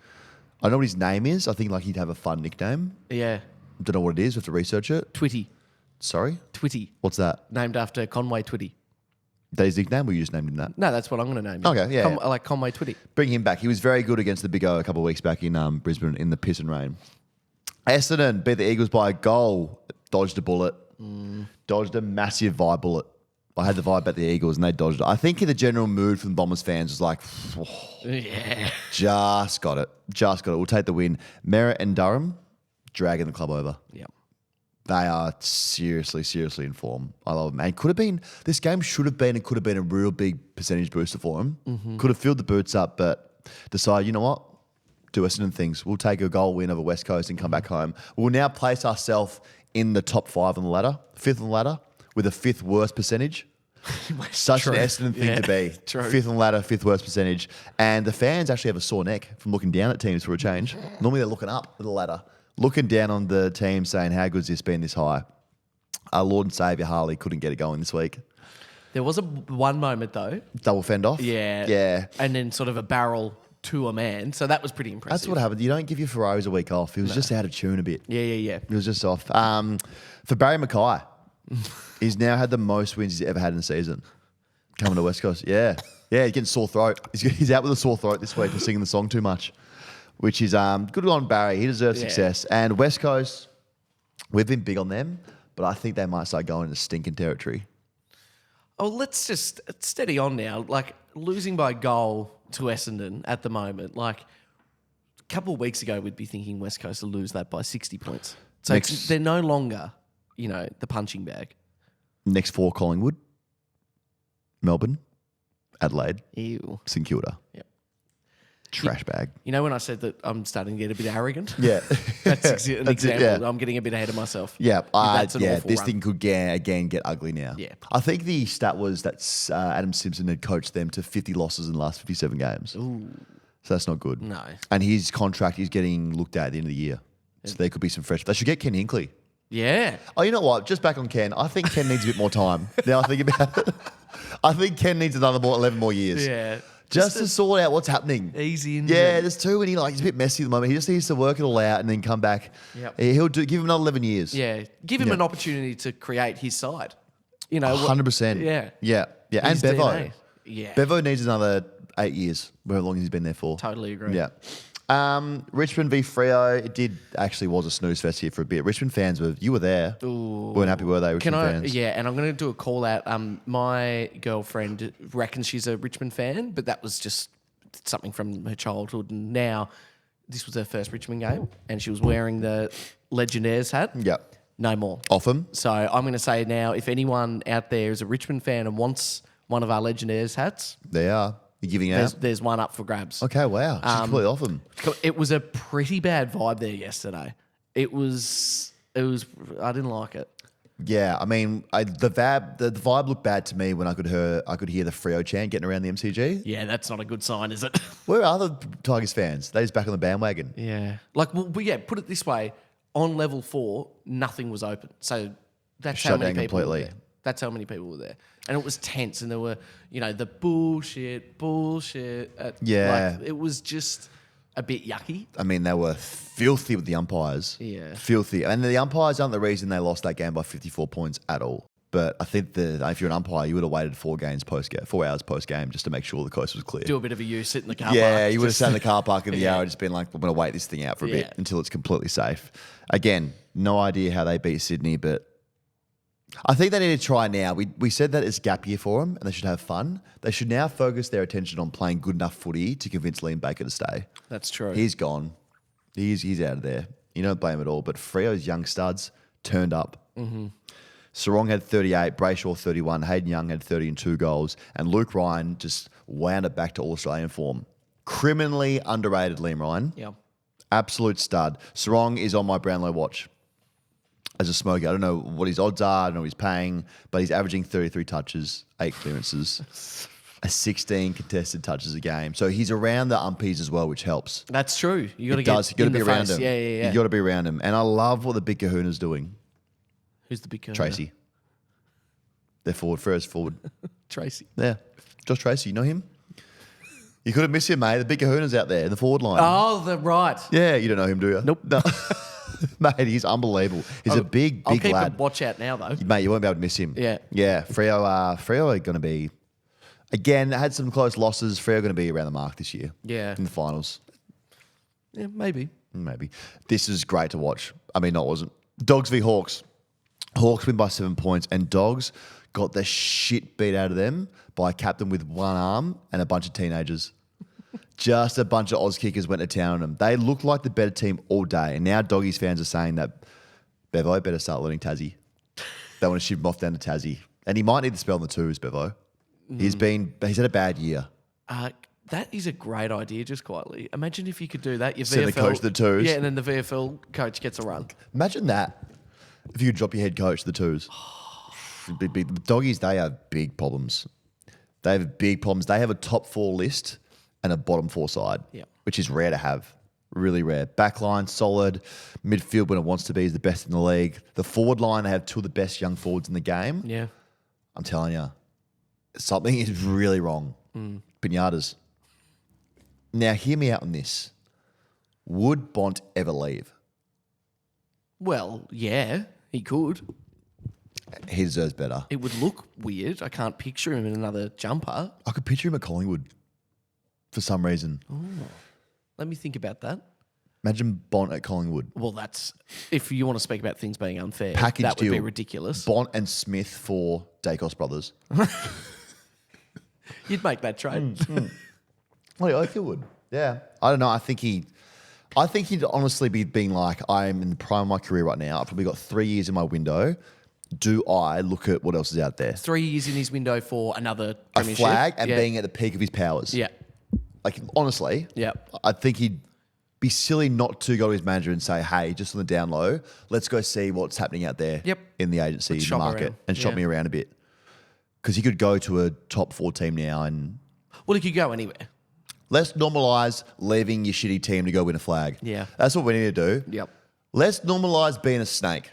I don't know what his name is. I think like he'd have a fun nickname. Yeah. Don't know what it is. We have to research it. Twitty. Sorry? Twitty. What's that? Named after Conway Twitty. That his nickname, or you just named him that? No, that's what I'm going to name him. Okay, yeah. I like Conway Twitty. Bring him back. He was very good against the Big O a couple of weeks back in Brisbane in the piss and rain. Essendon beat the Eagles by a goal. Dodged a bullet. Dodged a massive vibe bullet. I had the vibe at the Eagles and they dodged it. I think the general mood from the Bombers fans was like, Yeah. just got it. We'll take the win. Merritt and Durham dragging the club over. Yep. They are seriously in form. I love them. This game should have been a real big percentage booster for them. Mm-hmm. Could have filled the boots up, but decided, you know what? Do Essendon things. We'll take a goal win over West Coast and come back home. We'll now place ourselves in the top 5 on the ladder, 5th on the ladder, with a 5th worst percentage. Such an Essendon thing to be. True. 5th on the ladder, 5th worst percentage. And the fans actually have a sore neck from looking down at teams for a change. Normally they're looking up at the ladder. Looking down on the team saying, how good's this been this high? Our Lord and Saviour Harley couldn't get it going this week. There was one moment though. Double fend off? Yeah. Yeah. And then sort of a barrel to a man. So that was pretty impressive. That's what happened. You don't give your Ferraris a week off. He was just out of tune a bit. Yeah. It was just off. For Barry Mackay, he's now had the most wins he's ever had in a season. Coming to West Coast. Yeah, he's getting sore throat. He's out with a sore throat this week for singing the song too much. Which is good on Barry. He deserves success. And West Coast, we've been big on them, but I think they might start going into stinking territory. Oh, let's just steady on now. Like losing by a goal to Essendon at the moment. Like a couple of weeks ago, we'd be thinking West Coast will lose that by 60 points. So they're no longer, the punching bag. Next 4, Collingwood, Melbourne, Adelaide, Ew. St Kilda. Yep. Trash bag. You know when I said that I'm starting to get a bit arrogant? Yeah. That's an example. Yeah. I'm getting a bit ahead of myself. Yeah. That's an awful this run. thing could again get ugly now. Yeah. I think the stat was that Adam Simpson had coached them to 50 losses in the last 57 games. Ooh. So that's not good. No. And his contract is getting looked at the end of the year. So there could be some fresh. They should get Ken Hinkley. Yeah. Oh, you know what? Just back on Ken. I think Ken needs a bit more time. Now I think about it. I think Ken needs 11 more years. Yeah. Just to sort out what's happening. Easy in. Yeah, there's too many. He's a bit messy at the moment. He just needs to work it all out and then come back. Yep. He'll give him another 11 years. Yeah. Give him an opportunity to create his side. 100%. Yeah. Yeah. And His Bevo. DNA. Yeah. Bevo needs another 8 years, however long he's been there for. Totally agree. Yeah. Richmond v Freo. It was a snooze fest here for a bit. Richmond fans you were there. Ooh. Weren't happy, were they, Richmond fans? Yeah, and I'm going to do a call out. My girlfriend reckons she's a Richmond fan, but that was just something from her childhood. And now this was her first Richmond game, and she was wearing the Legionnaires hat. Yep. No more. Off them. So I'm going to say now, if anyone out there is a Richmond fan and wants one of our Legionnaires hats, They are. You're giving out? there's one up for grabs. Okay, wow. She's completely off them. It was a pretty bad vibe there yesterday. It was. I didn't like it. Yeah, I mean, the vibe looked bad to me when I could hear the Freo chant getting around the MCG. Yeah, that's not a good sign, is it? Where are the Tigers fans? They just back on the bandwagon. Yeah. Put it this way. On level 4, nothing was open. So that's Shut how many down people completely. were there. That's how many people were there. And it was tense, and there were, the bullshit. Yeah. It was just a bit yucky. I mean, they were filthy with the umpires. Yeah. Filthy. And the umpires aren't the reason they lost that game by 54 points at all. But I think if you're an umpire, you would have waited 4 hours post game just to make sure the coast was clear. Do a bit of a U, sit in the car park. Yeah, you would have sat in the car park in the hour and just been like, we're going to wait this thing out for a bit Yeah. until it's completely safe. Again, no idea how they beat Sydney, but I think they need to try now. We said that it's gap year for them and they should have fun. They should now focus their attention on playing good enough footy to convince Liam Baker to stay. That's true. He's gone. He's out of there. You don't blame him at all. But Freo's young studs turned up. Mm-hmm. Sarong had 38, Brayshaw 31, Hayden Young had 30 and 2 goals, and Luke Ryan just wound it back to All-Australian form. Criminally underrated Liam Ryan. Yeah. Absolute stud. Sarong is on my Brownlow watch as a smoker. I don't know what his odds are. I don't know what he's paying, but he's averaging 33 touches, 8 clearances, 16 contested touches a game. So he's around the umpies as well, which helps. That's true. You got to It does. get You got in to be the around face. him. Yeah. You got to be around him. And I love what the big kahuna's doing. Who's the big guy? Tracy. They're forward. First forward. Tracy. Yeah. Josh Tracy. You know him? You could have missed him, mate. The big kahuna's out there in the forward line. Oh, right. Yeah, you don't know him, do you? Nope. No. Mate, he's unbelievable. He's a big I'll keep lad. a watch out now, though. Mate, you won't be able to miss him. Yeah. Yeah. Freo are going to be, again, had some close losses. Freo are going to be around the mark this year. Yeah. In the finals. Yeah, maybe. Maybe. This is great to watch. I mean, no, it wasn't. Dogs v Hawks. Hawks win by 7 points, and Dogs got the shit beat out of them by a captain with one arm and a bunch of teenagers. Just a bunch of Oz kickers went to town on them. They looked like the better team all day, and now Doggies fans are saying that Bevo better start learning Tassie. They want to ship him off down to Tassie. And he might need to spell on the twos, Bevo. He's had a bad year. That is a great idea, just quietly. Imagine if you could do that. Your Send the coach to the twos. Yeah, and then the VFL coach gets a run. Imagine that. If you could drop your head coach to the twos. The Doggies, they have big problems. They have big problems. They have a top 4 list and a bottom 4 side, which is rare to have. Really rare. Backline, solid. Midfield, when it wants to be, is the best in the league. The forward line, they have 2 of the best young forwards in the game. Yeah. I'm telling you, something is really wrong. Pinatas. Now, hear me out on this. Would Bont ever leave? Well, yeah, he could. He deserves better. It would look weird. I can't picture him in another jumper. I could picture him at Collingwood for some reason. Let me think about that. Imagine Bont at Collingwood. Well, that's if you want to speak about things being unfair. Package that would be deal. ridiculous. Bont and Smith for Dacos brothers. You'd make that trade. I think it would. Yeah. I don't know. I think he'd honestly be being like, I'm in the prime of my career right now. I've probably got 3 years in my window. Do I look at what else is out there? 3 years in his window for another A premiership. flag and being at the peak of his powers. Yeah. Like, honestly, Yeah. I think he'd be silly not to go to his manager and say, hey, just on the down low, let's go see what's happening out there in the agency, in the shop market, around. and shop me around a bit. Because he could go to a top 4 team now and Well, he could go anywhere. let's normalise leaving your shitty team to go win a flag. Yeah. That's what we need to do. Yep. Let's normalise being a snake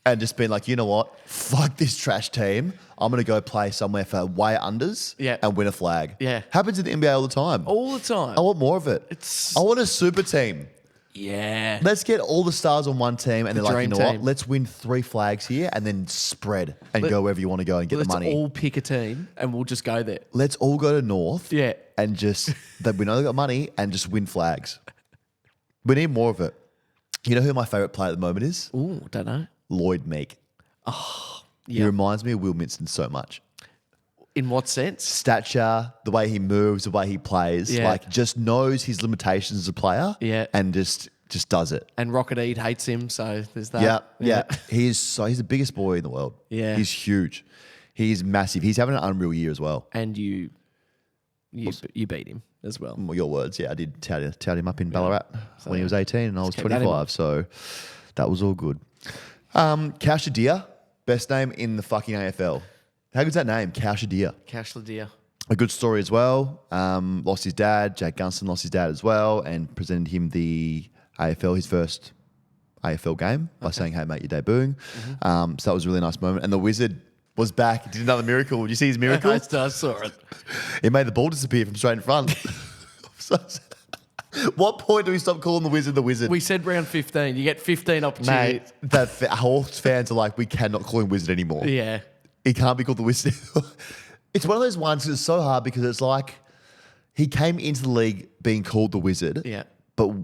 and just being like, you know what? Fuck this trash team. I'm going to go play somewhere for way unders and win a flag. Yeah. Happens in the NBA all the time. All the time. I want more of it. I want a super team. Yeah. Let's get all the stars on one team and they're like, you dream know what? team. Let's win 3 flags here and then spread and go wherever you want to go and get the Let's money. all pick a team and we'll just go there. Let's all go to North Yeah. and just, that we know they've got money and just win flags. We need more of it. You know who my favourite player at the moment is? Ooh, don't know. Lloyd Meek. He reminds me of Will Minson so much. In what sense? Stature, the way he moves, the way he plays, like just knows his limitations as a player and just does it. And Rocket Eat hates him, so there's that. Yeah. He's the biggest boy in the world. Yeah. He's huge. He's massive. He's having an unreal year as well. And you beat him as well. Well, your words, I did tout him up in Ballarat when he was 18 and I was keep that in 25, so that was all good. Kaushadir, best name in the fucking AFL. How good's that name? Kaushadir. Cash Ladir. A good story as well. Lost his dad. Jack Gunston lost his dad as well and presented him the AFL, his first AFL game by saying, hey, mate, you're debuting. So that was a really nice moment. And the Wizard was back. He did another miracle. Did you see his miracle? I saw it. It made the ball disappear from straight in front. What point do we stop calling the Wizard the Wizard? We said round 15. You get 15 opportunities. Mate, the Hawks fans are like, we cannot call him Wizard anymore. Yeah. He can't be called the Wizard. It's one of those ones that's so hard because it's like he came into the league being called the Wizard. Yeah. But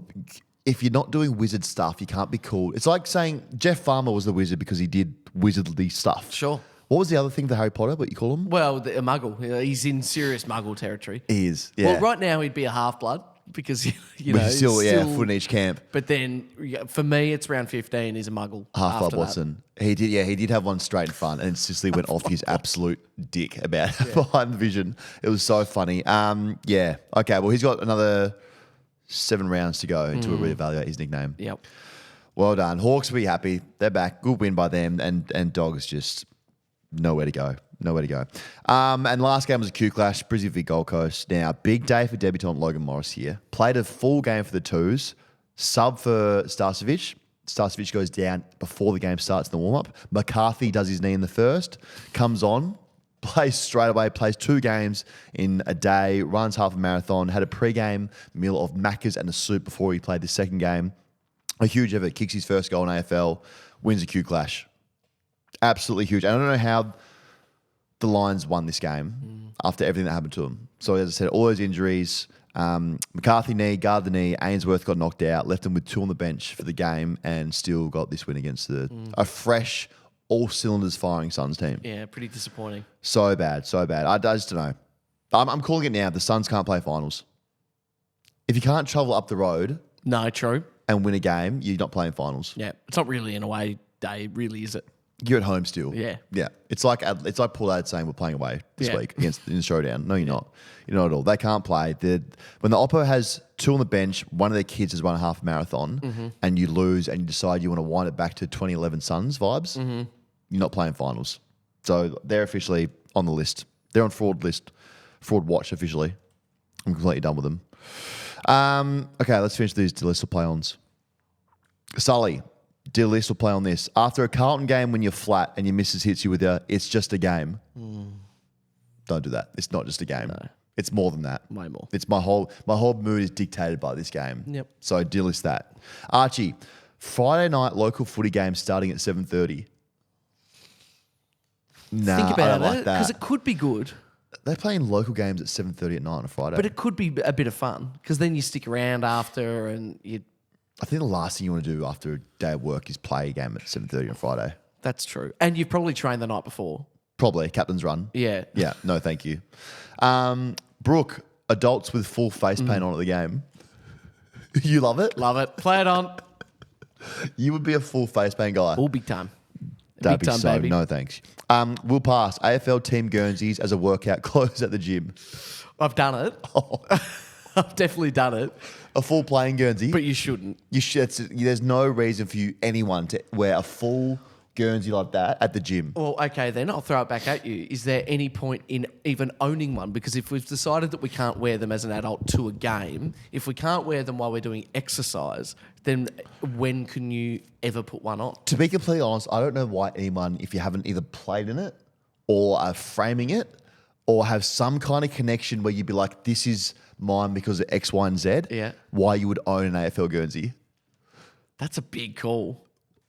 if you're not doing Wizard stuff, you can't be called. It's like saying Jeff Farmer was the Wizard because he did wizardly stuff. Sure. What was the other thing for Harry Potter, what you call him? Well, a muggle. He's in serious muggle territory. He is, yeah. Well, right now he'd be a half-blood because, you know, But still, foot in each camp. But then, for me, it's round 15. He's a muggle. Half-blood after that. Watson. He did have one straight in front and Sicily went off his absolute dick about behind the vision. It was so funny. Okay, well, he's got another 7 rounds to go until we reevaluate his nickname. Yep. Well done. Hawks will be happy. They're back. Good win by them. And Dogs just nowhere to go. And last game was a Q clash, Brisbane v Gold Coast. Now, big day for debutant Logan Morris here. Played a full game for the Twos. Sub for Starcevic. Starcevic goes down before the game starts in the warm-up. McCarthy does his knee in the first. Comes on. Plays straight away. Plays 2 games in a day. Runs half a marathon. Had a pre-game meal of Macca's and a soup before he played the second game. A huge effort. Kicks his first goal in AFL. Wins a Q clash. Absolutely huge. I don't know how the Lions won this game after everything that happened to them. So as I said, all those injuries, McCarthy knee, guard the knee, Ainsworth got knocked out, left him with 2 on the bench for the game and still got this win against a fresh, all cylinders firing Suns team. Yeah, pretty disappointing. So bad. I just don't know. I'm calling it now. The Suns can't play finals. If you can't travel up the road No, true. and win a game, you're not playing finals. Yeah, it's not really an away day, really, is it? You're at home still. Yeah. Yeah. It's like Paul Ad saying we're playing away this Yeah. week in the showdown. No, you're not. You're not at all. They can't play. When the Oppo has 2 on the bench, one of their kids has run a half marathon and you lose and you decide you want to wind it back to 2011 Suns vibes, you're not playing finals. So they're officially on the list. They're on fraud watch officially. I'm completely done with them. Okay, let's finish these list of play-ons. Sully. Dear list will play on this. After a Carlton game when you're flat and your missus hits you with it's just a game. Don't do that. It's not just a game. No. It's more than that. Way more. It's my whole mood is dictated by this game. Yep. So dear list that. Archie, Friday night local footy game starting at 7:30. Nah, Think I about don't like it, that. because it could be good, They're playing local games at 7:30 at night on a Friday. but it could be a bit of fun, because then you stick around after and I think the last thing you want to do after a day of work is play a game at 7:30 on Friday. that's true. And you've probably trained the night before. Probably captain's run. Yeah. Yeah, no, thank you. Brooke, adults with full face paint on at the game. You love it? Love it. Play it on. You would be a full face paint guy. All big time. That'd big be time, so. baby. No, thanks. We'll pass. AFL Team Guernseys as a workout close at the gym. I've done it. I've definitely done it, A full playing Guernsey. but you shouldn't. You should. There's no reason for anyone to wear a full Guernsey like that at the gym. Well, okay, then I'll throw it back at you. Is there any point in even owning one? Because if we've decided that we can't wear them as an adult to a game, if we can't wear them while we're doing exercise, then when can you ever put one on? To be completely honest, I don't know why anyone, if you haven't either played in it or are framing it or have some kind of connection where you'd be like, this is mine because of X, Y, and Z, Yeah. why you would own an AFL Guernsey. That's a big call.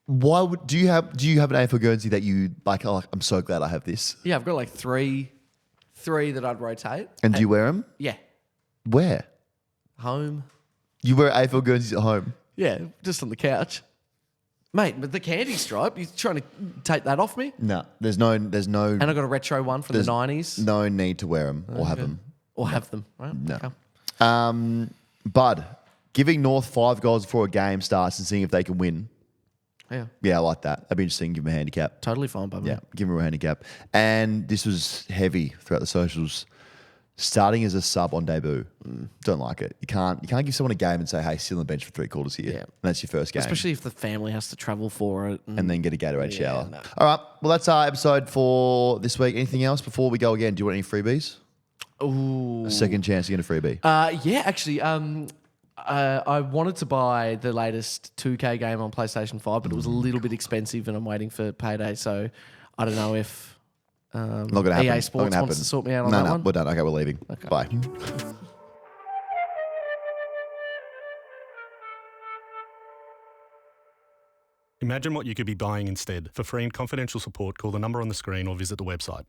Why would do you have an AFL Guernsey that you like? Oh, I'm so glad I have this. Yeah, I've got like three that I'd rotate. And do you wear them? Yeah, Where? home. You wear AFL Guernseys at home? Yeah, just on the couch. Mate, but the candy stripe, you trying to take that off me? No, there's no, And I got a retro one from the 90s. no need to wear them or have them. Or have them. Right? No. Okay. Bud, giving North 5 goals before a game starts and seeing if they can win. Yeah, Yeah, I like that. That'd be interesting. Give them a handicap. totally fine by me. Yeah, give them a handicap. And this was heavy throughout the socials. Starting as a sub on debut. Don't like it. You can't give someone a game and say, hey, sit on the bench for 3 quarters here. Yeah. And that's your first game. Especially if the family has to travel for it. And then get a Gatorade Yeah, shower. no. All right. Well, that's our episode for this week. Anything else before we go again? Do you want any freebies? Ooh. A second chance to get a freebie. Yeah, actually, I wanted to buy the latest 2K game on PlayStation 5, but it was a little bit expensive and I'm waiting for payday. So I don't know if Not going to happen. EA Sports wants to sort me out on no, that one. we're done. Okay, we're leaving. Okay. Bye. Imagine what you could be buying instead. For free and confidential support, call the number on the screen or visit the website.